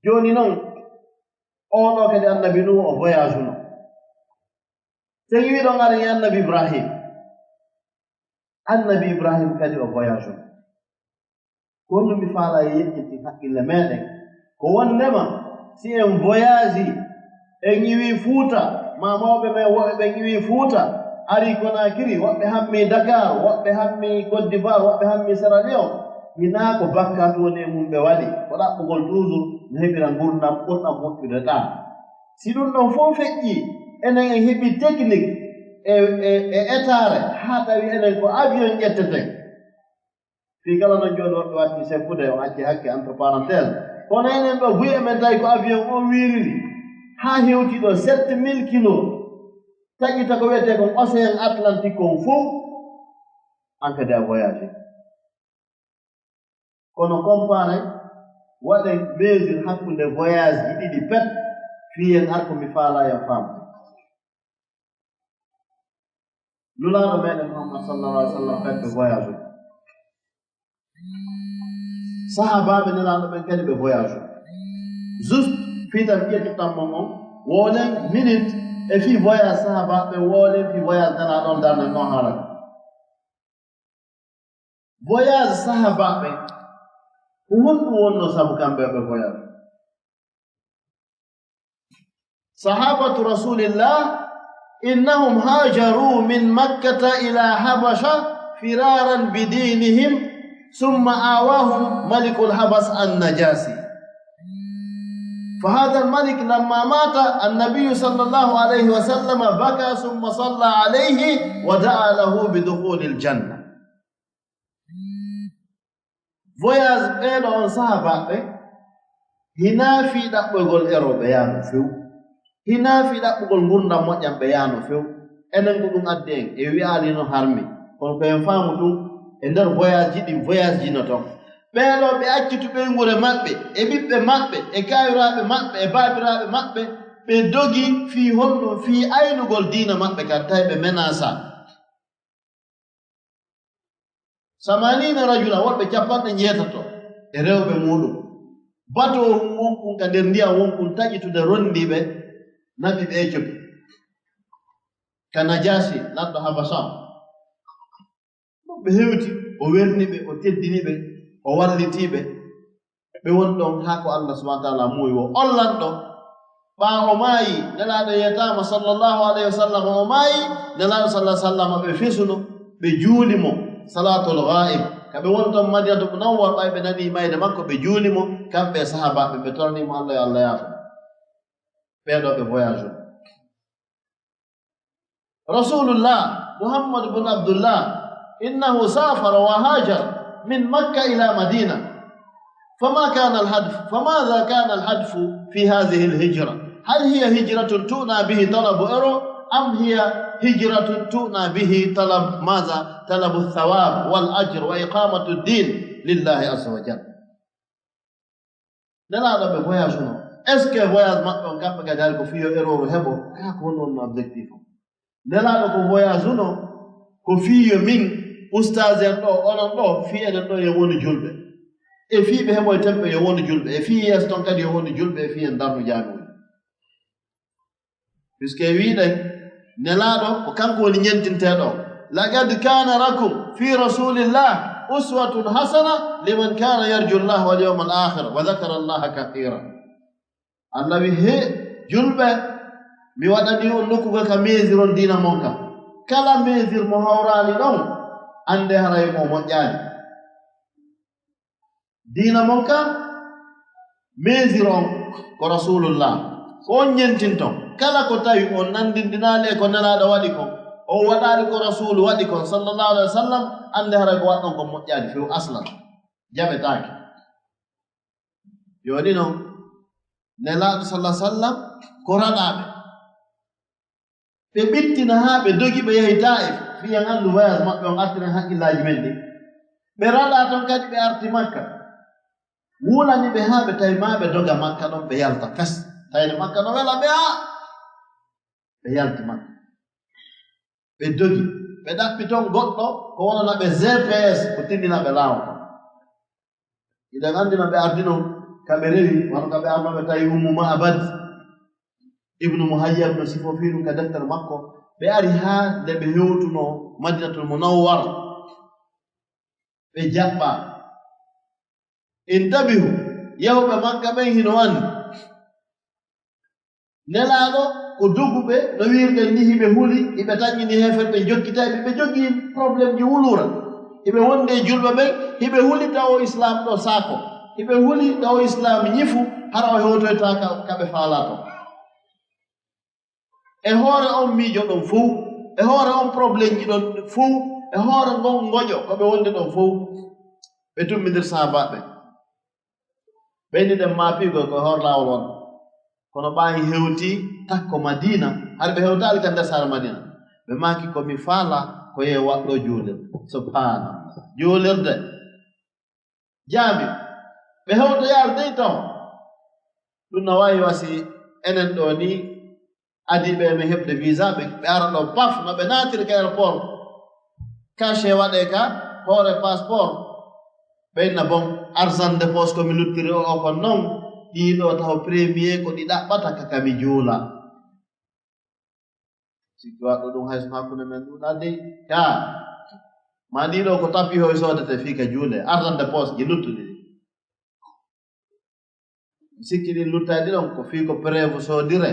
jooni noon oɗo kadi annabi nuhu o voyage uno sen wiɗo ngaren annabi ibrahim kadi o voyage uno ko honno mi faala e yeƴƴitti haqqille meɗen ko wondema si en voyage en ñiwi Fuuta ma mawɓe men woɓɓe ɓe ñiwi Fuuta ari Conakry woɓɓe hammi Dakar woɓɓe hammi Côte d'Ivoire woɓɓe hammi Sierra Leone hina ko bakkat woni e mum ɓe waɗi ko ɗaɓɓugol toujours no heɓira gurdam ɓurɗam moƴƴude ɗa si ɗum ɗon fof feƴƴi enen en heɓi technique e étare haa tawi enen ko avion ƴetteten fii kala no jooɗoɓe watti seppude o acci hakke entre parenthèse kono enen ɗo buy emen tawi ko avion o wiriri haa hewti ɗo 7000 kilos taƴita ko wiyete kon océan atlantique kon fof en kadi a voyage kono compare waɗen mesure hakkunde voyage ji ɗiɗi pet fiyen arko mi faala ya faam lulaaɗo meɗen Muhammad sallallahu alaihi wasallam kadi ɓe voyage sahabaɓe nelaaɗo ɓen kadi ɓe voyage juste fiitan ƴettutanmo on wolen minute e fii voyage sahabaɓe wolen fii voyage nelaaɗon darnen noon haalata voyage sahabaɓe ko honɗum wonno sabu kamɓe ɓe voyage sahabatu rasulillah إنهم هاجروا من مكة إلى حبشة فرارا بدينهم ثم آواهم ملك الحبس النجاسي فهذا الملك لما مات النبي صلى الله عليه وسلم بكى ثم صلى عليه ودعا له بدخول الجنة voyage ɓeɗo on sahabaɓe hina fi ɗaɓɓogol eroɓe yaano few hina fi ɗaɓɓugol gurdam moƴƴam ɓe yaano few enen ko ɗum addi en e wi'ali no harmi kono ko en faamu ɗum e nder voyage ji ɗi voyage jino ton ɓeɗo ɓe accitu ɓeygure maɓɓe e ɓiɓɓe maɓɓe e kayiraɓe maɓɓe e baabiraɓe maɓɓe ɓe dogi fii honɗum fii aynugol diina maɓɓe kadi tawi ɓe menasa samanina rajula woɓɓe 90 e rewɓe muɗum bato wonkun ka nder ndiyam wonkun taƴitude rondiɓe naɓi ɓe Éthiopie ka Najasi lanɗo Habasha ɓe hewti o werni ɓe o teddini ɓe o wallitiɓe ɓe woni ɗon haa ko Allah subhanahu wa ta'ala muuyi o ollanɗo ɓaawo maayi nelaaɗo yetama sallallahu alayhi wa sallam o maayi nelaaɗo sallallahu alayhi wa sallam ɓe fesuno ɓe juuli mo salatul ghaib kaɓe woni ɗon Madinatu Munawwara ɓay ɓe nani mayde makko ɓe juuli mo kamɓe sahabaɓe ɓe tornimo Allah yo Allah yaafa ɓeɗo ɓe voyage rasulullah Muhammad ibn Abdullah innahu safara wa hajar min Makka ila Madina فما كان الهدف فماذا كان الهدف في هذه الهجرة هل هي هجرة تؤنى به طلب إرو أم هي هجرة تؤنى به طلب ماذا طلب الثواب والأجر وإقامة الدين لله عز وجل نلا بفوياجنا est-ce que voyage maɓɓe kamɓe kadi ari ko fiyo erreur heɓo kala ko woni no objectif o nelaɗo ko voyage uno ko fiyo min oustage en ɗo onon ɗo fi enen ɗo yo woni julɓe e fiiɓe heɓo e temɓe yo woni julɓe e fi yeeso ton kadi yo woni julɓe e fi en darnu jaamuji puisque wiɗen nelaɗo ko kanko woni ñentinteɗo laqad kana lakum fi rasulillah uswatun hasana liman kana yarju llah wal yawma al akhir wa dhakara allaha kathira Allah wi he julɓe mi waɗani on nokkugal ka mesiron dina mon kam kala mesir mo hawrani ɗon ande haray mo moƴƴani dina mon kam mesir on ko rasulullah ko on ñentinton kala ko tawi on nandindinali ko nelaɗo waɗi kon o waɗali ko rasulu waɗi kon sallallahu alaihi wa sallam ande haray ko waɗɗon ko moƴƴani few aslan jaɓetaki joni noon nelaɗo sallah sallam ko raɗaɓe ɓe ɓittina haa ɓe dogi ɓe yahi Taif fiyan anndu voyage maɓɓe on artiren haqqillaji men ɗi ɓe raɗa ton kadi ɓe arti Makka wulani ɓe haa ɓe tawi ma ɓe doga Makka ɗon ɓe yalta fes tawine Makka no wela ɓe ha ɓe yalti Makka ɓe dogi ɓe ɗaɓɓi ton goɗɗo ko wonana ɓe GPS ko tindina ɓe laawa iɗen anndino ɓe ardino kaɓe rewi wano kaɓe arnoɓe tawi Ummu Ma'bad ibnu Muhayyab no sifo fiiɗum ka deftere makko ɓe ari haa nde ɓe hewtuno Madinatul Munawwara ɓe jaɓɓa intabihu yawɓe Makka ɓen hino anndi nelaaɗo ko doguɓe no wirɗen ni hiɓe huli hiɓe taƴƴini heferɓe jokkitaɓe ɓe jogii probléme ji wulura hiɓe wonde julɓe ɓen hiɓe huli taw islam ɗo saako hiɓe huli taw islam ñifu hara o hewtoyta kaɓe faalato e hoore on miijo ɗon fof e hoore on probléme ji ɗon fof e hoore ngon ngoƴo ko ɓe wonde ɗon fof ɓe tummidir sahabaɓe ɓeyni ɗen maapiigol ko hoore laawol on kono ɓaayi hewti takko madina har ɓe hewtaali ka nder saare madina ɓe maaki komi faala ko ye waɗɗo juulirde subhanallah juulirde jaami ɓe hewtoyaal dey taw ɗum no waawi wasi enen ɗo ni adiɓe mi heɓde visa ɓe ara ɗo paf no ɓe naatiri ka aéroport caché waɗe ka hoore passeport ɓeyna bon argent de poche komi luttiri o ko non ɗiɗo taw premier ko ɗi ɗaɓɓata kakami juula sikki waɗɗo ɗum hayso hakkunde men ɗuɗa dey ka ma ɗiɗo ko tapi hoy sodete fii ka juule argent de poche ji luttuɗi ɗi sikki ɗin luttaɗi ɗon ko fii ko préve sodire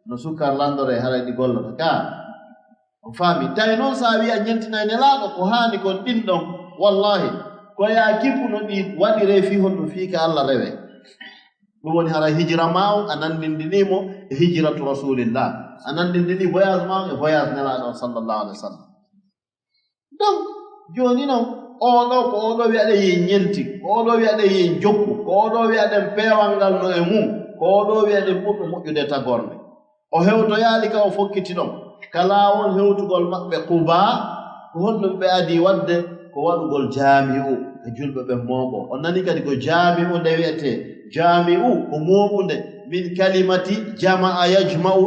no sukkar landore haray ɗi gollata ka on faami tawi noon sa wi a ñentinay nelaaɗo ko haani kon ɗin ɗon wallahi ko ya kippuno ɗi waɗire fii honɗum fii ka Allah rewe ɗum woni hara hijira ma o a nandindinimo e hijiratu rasulillah a nandindini voyage ma e voyage nelaaɗo sallallahu alaihi wa sallam donc jooni noon oɗo ko oɗo wiyaɗen yen ñenti ko oɗo wiyaɗen yen jokku ko oɗo wiyaɗen peewal ngal no e mum ko oɗo wiyaɗen ɓurɗo moƴƴude tagorne o hewtoyaali ka o fokkiti ɗon ka laawol hewtugol maɓɓe Quba ko honɗum ɓe adi waɗde ko waɗugol jaami'u e julɓe ɓe mooɓo on nani kadi ko jaami'u nde wiyetee jaami'u ko mooɓunde min kalimati jama'a yajma'u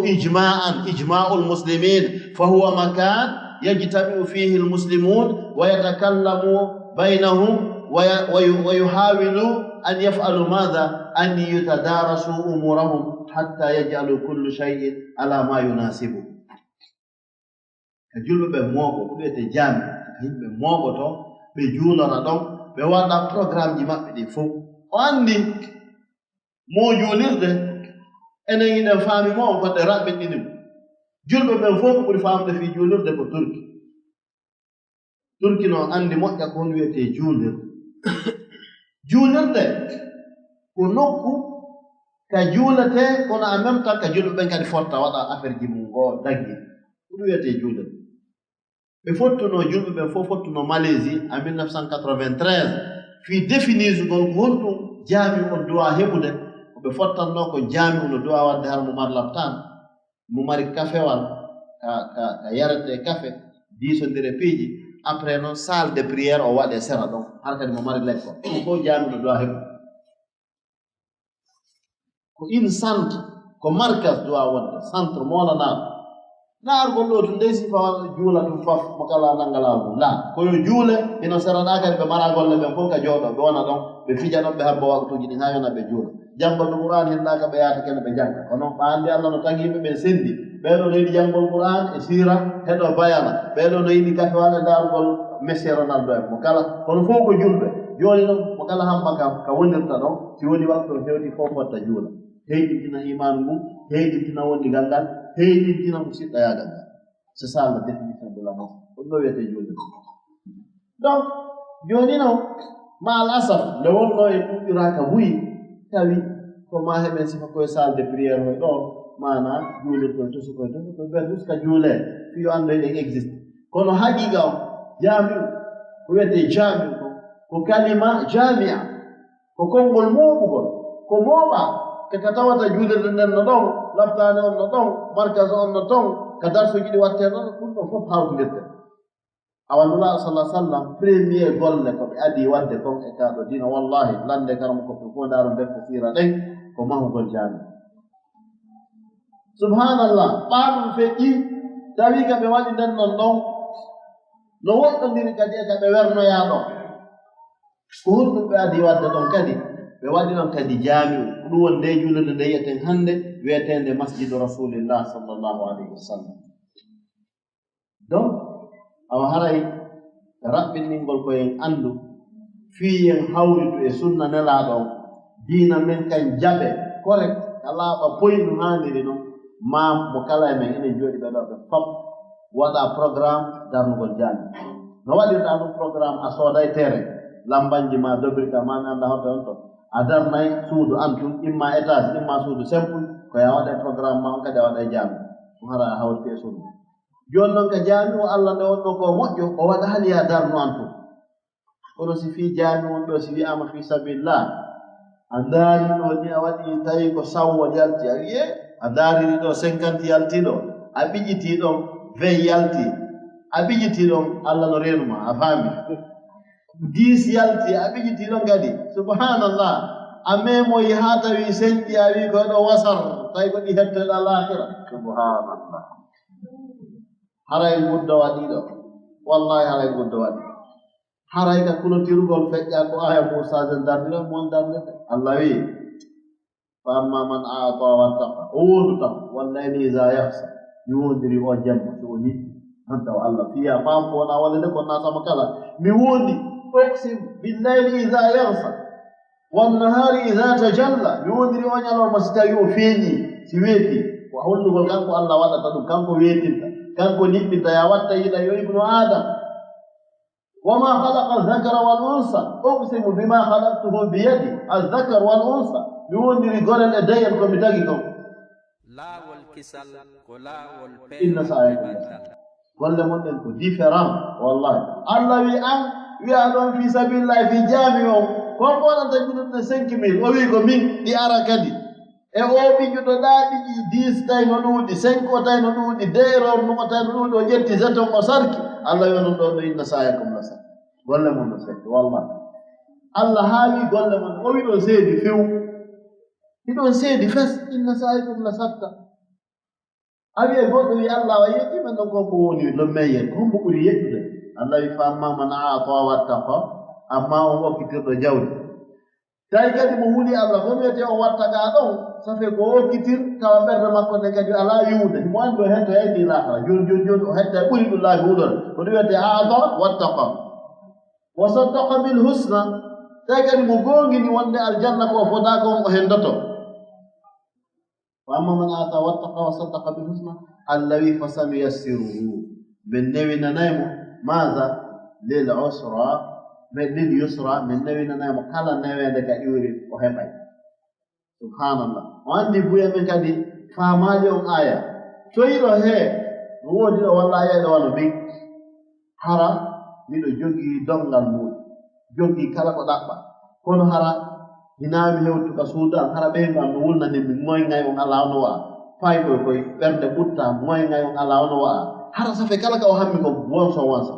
ijma'ul muslimin fa huwa makan yajtami'u fihi almuslimun wa yatakallamu baynahum wa yuhawilu an yaf'alu madha an yatadarasu umurahum hatta yaj'alu kullu shay'in ala ma yunasibu ka julɓe ɓe mooɓo ko wiyete jaami yimɓe mooɓoto ɓe juulora ɗon ɓe waɗa programme ji maɓɓe ɗi fof o anndi mo juulirde enen iɗen faami mo on fodde raɓɓiɗɗinim julɓe ɓen fof ɓuri faamde fii juulirde ko turki no anndi moƴƴa ko hon wiyete juulirde juulirde ko nokku ka juuletee kono en même temps ka julɓe ɓen kadi fotta waɗa affaire ji mum ngoo daggi ɗum wiyete juulirde ɓe fottuno julɓe ɓen fof fottuno Malaisie en 1993 fii définirugol ko honɗum jaami on duwa heɓude ko ɓe fottanno ko jaami ono duwa wadde har mo mar laptan mo mari kafewal ka yarete kafe diisondire piiji après noon salle de priére o waɗe sera ɗon har kadi mo mari lekko ɗum fof jaami no duwa heɓude ko une centre ko markas duwa wonde centre molanaɗo naargol ɗo tun ndey sifa juula ɗum faf mo kala nangalaa mum la koyo juule ino seraɗa kadi ɓe mara golle ɓen fof ka jooɗo ɓe wona ɗon ɓe fija ɗon ɓe habbo waktuji ɗi haa yona ɓe juula jangol ɓe Qur'an hinɗaka ɓe yaata kene ɓe janga kono ɓa anndi Allah no tagiɓe ɓen sendi ɓeɗo no yiɗi jangol Qur'an e sira heɗo bayana ɓeɗo no yiɗi kafewal e daargol Messi Ronaldo en mo kala kono fof ko julɓe jooni noon mo kala hamma ka wonirta ɗon si woni waktu hewti fof fotta juula heyɗitina imanu mum heyɗitina wondigal ngal heyɗitina mo siɗɗa yaagal ngal c'est ça la définition de la mort ɗum ɗo wiyete juulde donc jooni noon ma al asaf nde wonno e ɗuɗɗiraka buyi tawi ko ma heɓen sifa koye salle de priére hoy ɗo mana juulirkoye tosukoye ɓen jusqu'à juulee fiyo annda eɗen existe kono haqiqa o jaamiu ko wiyete jaamiu ko kalima jamia ko konngol mooɓugol ko mooɓa keka tawata juulirde nden no ɗon laftane on no ɗon markas on no ɗon ka darsuji ɗi watte ɗon ɗum ɗo fof hawtinirde awalullah sallah sallam premier golle ko ɓe adi wadde kon e kaɗo dina wallahi lande karamo ko ɓe fof ndaaro defte sira ɗen ko mahugol jaami subhanallah ɓaaɗum feƴƴi tawi ka ɓe waɗi nden non ɗon no woɗɗondiri kadi e ka ɓe wernoyaaɗo ko honɗum ɓe adi wadde ɗon kadi ɓe waɗi ɗon kadi jaamiu ko ɗum woni nde juulirde nde yiyeten hannde wiyetende masjidu rasulillah sallllahu alayhi wa sallam donc awa haray raɓɓinningol koyen anndu fiyen hawritu e sunna nelaaɗo diina men kan jaɓe correct ka laaɓa poynu haandiri noon ma mo kala men ene jodi be do fop wada programme darnugol jaami no waɗirɗa ɗum programme a sooday tere lambanji ma dobrika ma mi annda honto on to a darnayi suudu antum imma étage imma suudu simple ko ya waɗe programme ma on kadi a waɗa jaami ɗum hara a hawti e suudu joni noon ka jaami o allah nde wonɗo ko moƴƴo o waɗa hali ya darnu antum kono si fi jaami on ɗo si wiyama fi sabilillah a daari ɗo ni a waɗi tawi ko sawwon yalti a wiye a daariri ɗo 50 yalti ɗo a ɓiƴiti ɗon 20 yalti a ɓiƴiti ɗon allah no renuma a faami 10 yalti a ɓiƴiti ɗon kadi subhanallah a memoyi ha tawi senƴi a wi ko ɗo wasar tawi ko ɗi hettoɗa lahira subhanallah haray guddo waɗiɗo wallahi haray guddo waɗi haray ka kulotirugol feƴƴa ko aya musaden darniro mon darnete allah wi fa amma man aata wattaqa o wondu tan wallayli isa yahsa mi wondiri o jemma so o yiɗɗi an taw allah fiya fam ko wona wallede ko nasama kala mi wondi oxim billayli isa yahsa wannahari isa tajalla mi wondiri o ñalorma si tawi o feeñi si weeti ko hollugol kanko allah waɗata ɗum kanko weetinta kanko niɓɓinta ya watta yiɗa yo ibnu adam وما خلق الذكر والأنثى أقسم بما خلقته بيدي الذكر والأنثى يوندي رجال الدين كم بتاعكم لا والكسل كلا والبيع إن سايكم ولا مدنكم different والله الله يان يعلم في سبيل الله في جامع كم قال أنت جنود 5 ميل أويكم من دي أراكدي e o bi judo daadi di 10 tay no dudi 5 tay no dudi deeror no tay no dudi o jetti zeton o sarki allah yonon do inna sa'yakum la sa golle mon do setti wallahi allah haali golle mon o wi do seedi few idon seedi fes inna sa'yakum la satta abi e goddo wi allah wa yetti man ko ko woni lo meyen ko mo buri yettude allah wi famma man aata wattaqa amma o hokkitirdo jawdi tay kadi mo wuli allah ko wiyete o watta ga ɗon safe ko hokkitir tawa ɓerde makko nde kadi ala yuwde mo andi o hetta heddi lahara joni o hetta ɓuri ɗum laabi huɗon ko ɗum wiyete aata wattaqa wa saddaqa bil husna tay kadi mo gongini wonde aljanna ko foda ko on o hendoto wa amma man aata wattaqa wa saddaqa bil husna allah wi fa sanuyassiruhu ɓe newinanaymo maza lil usra lil yusra min newinanaymo kala newende ka iwri o heɓay subhanallah o andi buye men kadi faamaali on aya toyiɗo he no woodi ɗo walla ayaɗo wano min hara miɗo jogii dongal muɗum jogii kala ko ɗaɓɓa kono hara hinaami hewtuka suudan hara ɓeygu am no wulnanimi moyngay on ala ono wa'a fay koy koye ɓernde ɓutta moyngay on ala ono wa'a hara safe kala ka o hammi ko wonso wonsa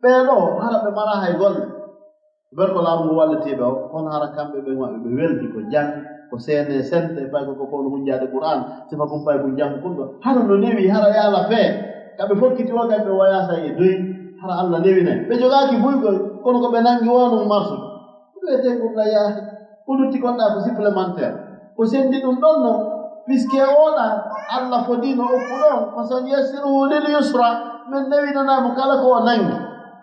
ɓeeɗo hara ɓe mara hay golle ber ko laamu ngu walletiiɓe o kono hara kamɓe ɓe maɓɓe ɓe weldi ko jang ko seene sente fay ko fof no hunjaade qur'an sifa kum fay ko jang kunɗo hara no newi hara yaala fee kamɓe fokkiti o kamɓe wayasa e doyi hara allah newinayi ɓe jogaaki buygol kono ko ɓe nangi wonum marsude ko wiyete ɓurɗa yaahi ko lutti gonɗa ko supplémentaire ko sendi ɗum ɗon no puisque oɗa allah fodino oppu ɗon fa son yassiruhu lil yusra min newinanamo kala ko o nangi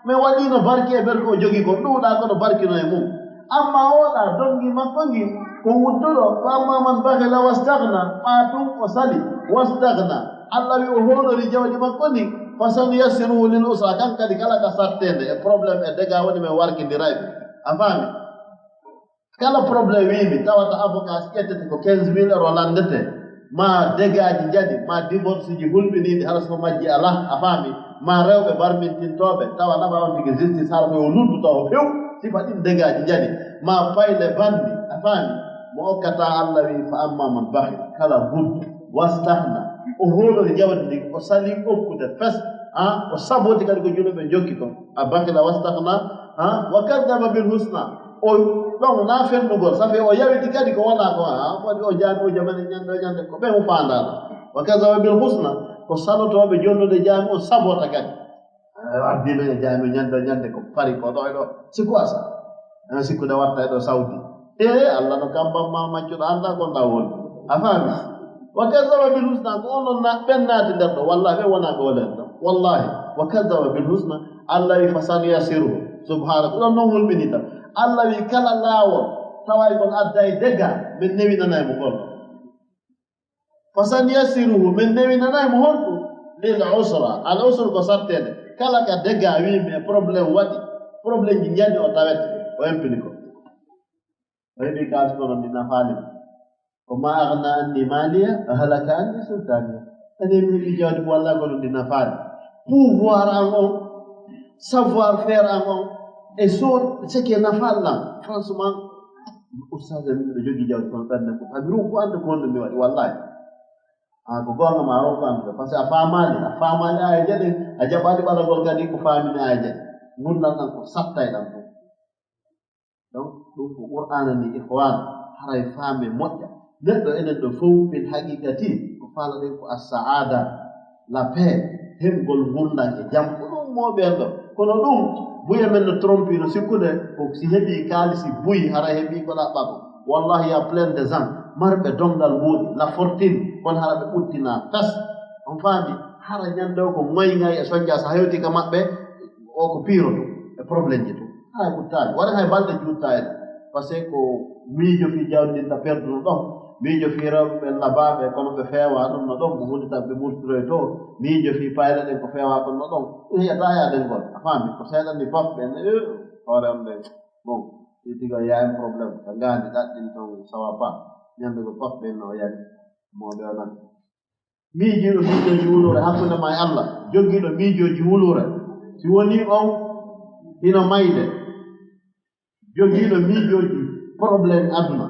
min waɗino barki e ber ko o jogii ko ɗuuɗa kono barkino e mum amma oɗa dongi makko ngi ko wudduɗo fa amma man bahila wastagna ɓa ɗum o sali wastagna allah wi o hoolori jawdi makko ni fa son yassiruhu lil usra kan kadi kala ka sattende e probléme e déga woni min warkindirayɓe a faami kala probléme wimi tawata avocat ƴettete ko 15 000 € landete ma dégaji jadi ma divorce ji hulɓiniɗi hala so majji ala a faami ma rewɓe barmintintoɓe tawa naɓa on tigi justice hara koyo ludduta o few sifa ɗin dégaji jadi ma fayle bandi a faami mo okkata allah wi fa amma man bahi kala buddu wastahna o hoolori jawdi ndi o sali okkude fes o saboti kadi ko junuɓe jokki kon a bahila wastahna wa kaddaba bil husna o ɗon na fennugol safi o yawiti kadi ko wona ko waɗi o jaami o jamani ñande ko ɓe mo fandala wa kaddaba bil husna ko salotoɓe jonnude jaami o sabota kadi ardiɓe e jaami ñande ko pari ko ɗo e ɗo sikku asa sikkude watta e ɗo sawdi allah no kambamma maccuɗo anda gonɗa woni a faami wa kaddaba bil husna ko onon ɓennaati nder ɗo wallahi ɓe wona ɓe wolen ɗo wallahi wa kaddaba bil husna allah wi fa sanuyasiruhu subhanahu ɗon noon hulɓini tan allah wi kala laawol taway kon adda e dega min newinanaymo gonɗo فسنيسره من نبينا نايم هون للعسرة العسر كسرتين كلا كدقا ويم problem وادي problem جنجاني وطاوت ويمبنكو ويبي كاسكورو من نفالي وما أغنى عني مالية أهلك عني سلطانية أنا من يجاوب والله كورو من نفالي pouvoir en savoir faire en et ce qui est nafal franchement ustaz min do jogi jawdi kon tan ko abiru ko ande ko ande mi wadi wallahi ko gonga ma ro kan parce que afamali ay jade a jabadi bala gol kadi ko famini ay jade mun nan ko sattay dan ko donc dum ko qur'an ni ikhwan haray fami modja neddo enen do fow bil haqiqati ko fala den ko as-sa'ada la paix hemgol gurna e jam ko dum mo bendo kono dum buya men no trompi no sikkude ko si hebi kalisi buyi hara hebi ko la babo wallahi ya plein de gens marbe dongal bodi la fortune kon hara be uttina tas on fami hara nyando ko moy ngay e sonja sa hewti ka mabbe o ko piro to e problème jito hay uttal wala hay balde juttal parce que ko mijo fi jawdi ta perdu do mijo fi rawbe lababe kono be fewa dum no dum hundi ta be multro to mijo fi payda den ko fewa kono no dum ya daya den gol afami ko sayda ni pop ben ore am den bon itiga ya un problème ngandi dat din to sawapa nyande ko pop ben no yadi mo do nan mijo do mijo juulore hakuna may Allah jogido mijo juulore si woni on ina mayde jogido mijoji problème aduna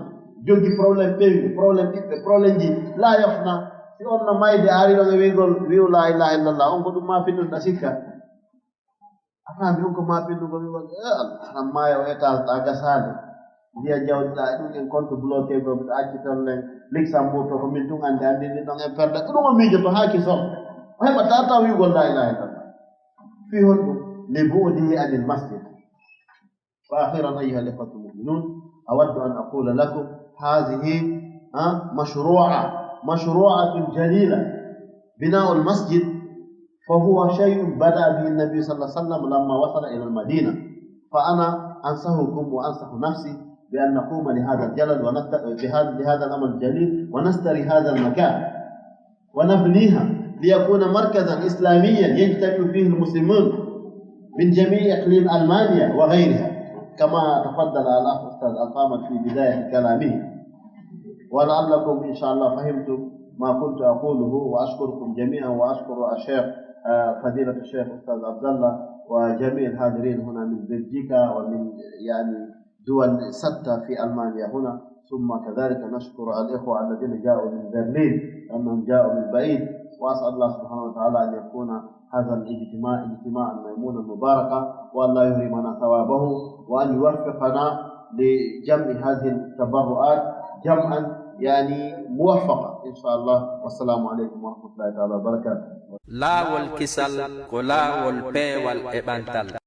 jogi problème pewi problème ɓiɓɓe problème ji la yafna si on no mayde ari ɗon e wigol wiw la ilaha illallah on ko ɗum ma pinnuɗa sikka afami on ko ma pinnugo wiwol an maya o étage ɗa gasade ndiya jawdiɗa e ɗum en compte bloqué go mbiɗa acci ton len luxembourg to ko min tun ande andini ɗon e perde ko ɗum o miijo to haaki son o heɓa tata wigol la ilaha illallah fi hon ɗum li bu'dihi anil masjid فأخيرا أيها الإخوة المؤمنون أود أن أقول لكم هذه مشروعة جليلة بناء المسجد فهو شيء بدأ به النبي صلى الله عليه وسلم لما وصل إلى المدينة فأنا أنصحكم وأنصح نفسي بأن نقوم لهذا الجلد لهذا الأمر الجليل ونستري هذا المكان ونبنيها ليكون مركزا إسلاميا يجتمع فيه المسلمون من جميع إقليم ألمانيا وغيرها كما تفضل الأخ أستاذ القامة في بداية كلامه ولعلكم إن شاء الله فهمتم ما كنت أقوله وأشكركم جميعا وأشكر الشيخ فضيلة الشيخ أستاذ عبد الله وجميع الحاضرين هنا من بلجيكا ومن يعني دول ستة في ألمانيا هنا ثم كذلك نشكر الإخوة الذين جاءوا من برلين لأنهم جاءوا من بعيد وأسأل الله سبحانه وتعالى أن يكون هذا الاجتماع الميمون المباركة وأن لا يهرمنا ثوابه وأن يوفقنا لجمع هذه التبرعات جمعا يعني موفقا إن شاء الله والسلام عليكم ورحمة الله تعالى وبركاته. لا والكسل كلا والبي والإبانتال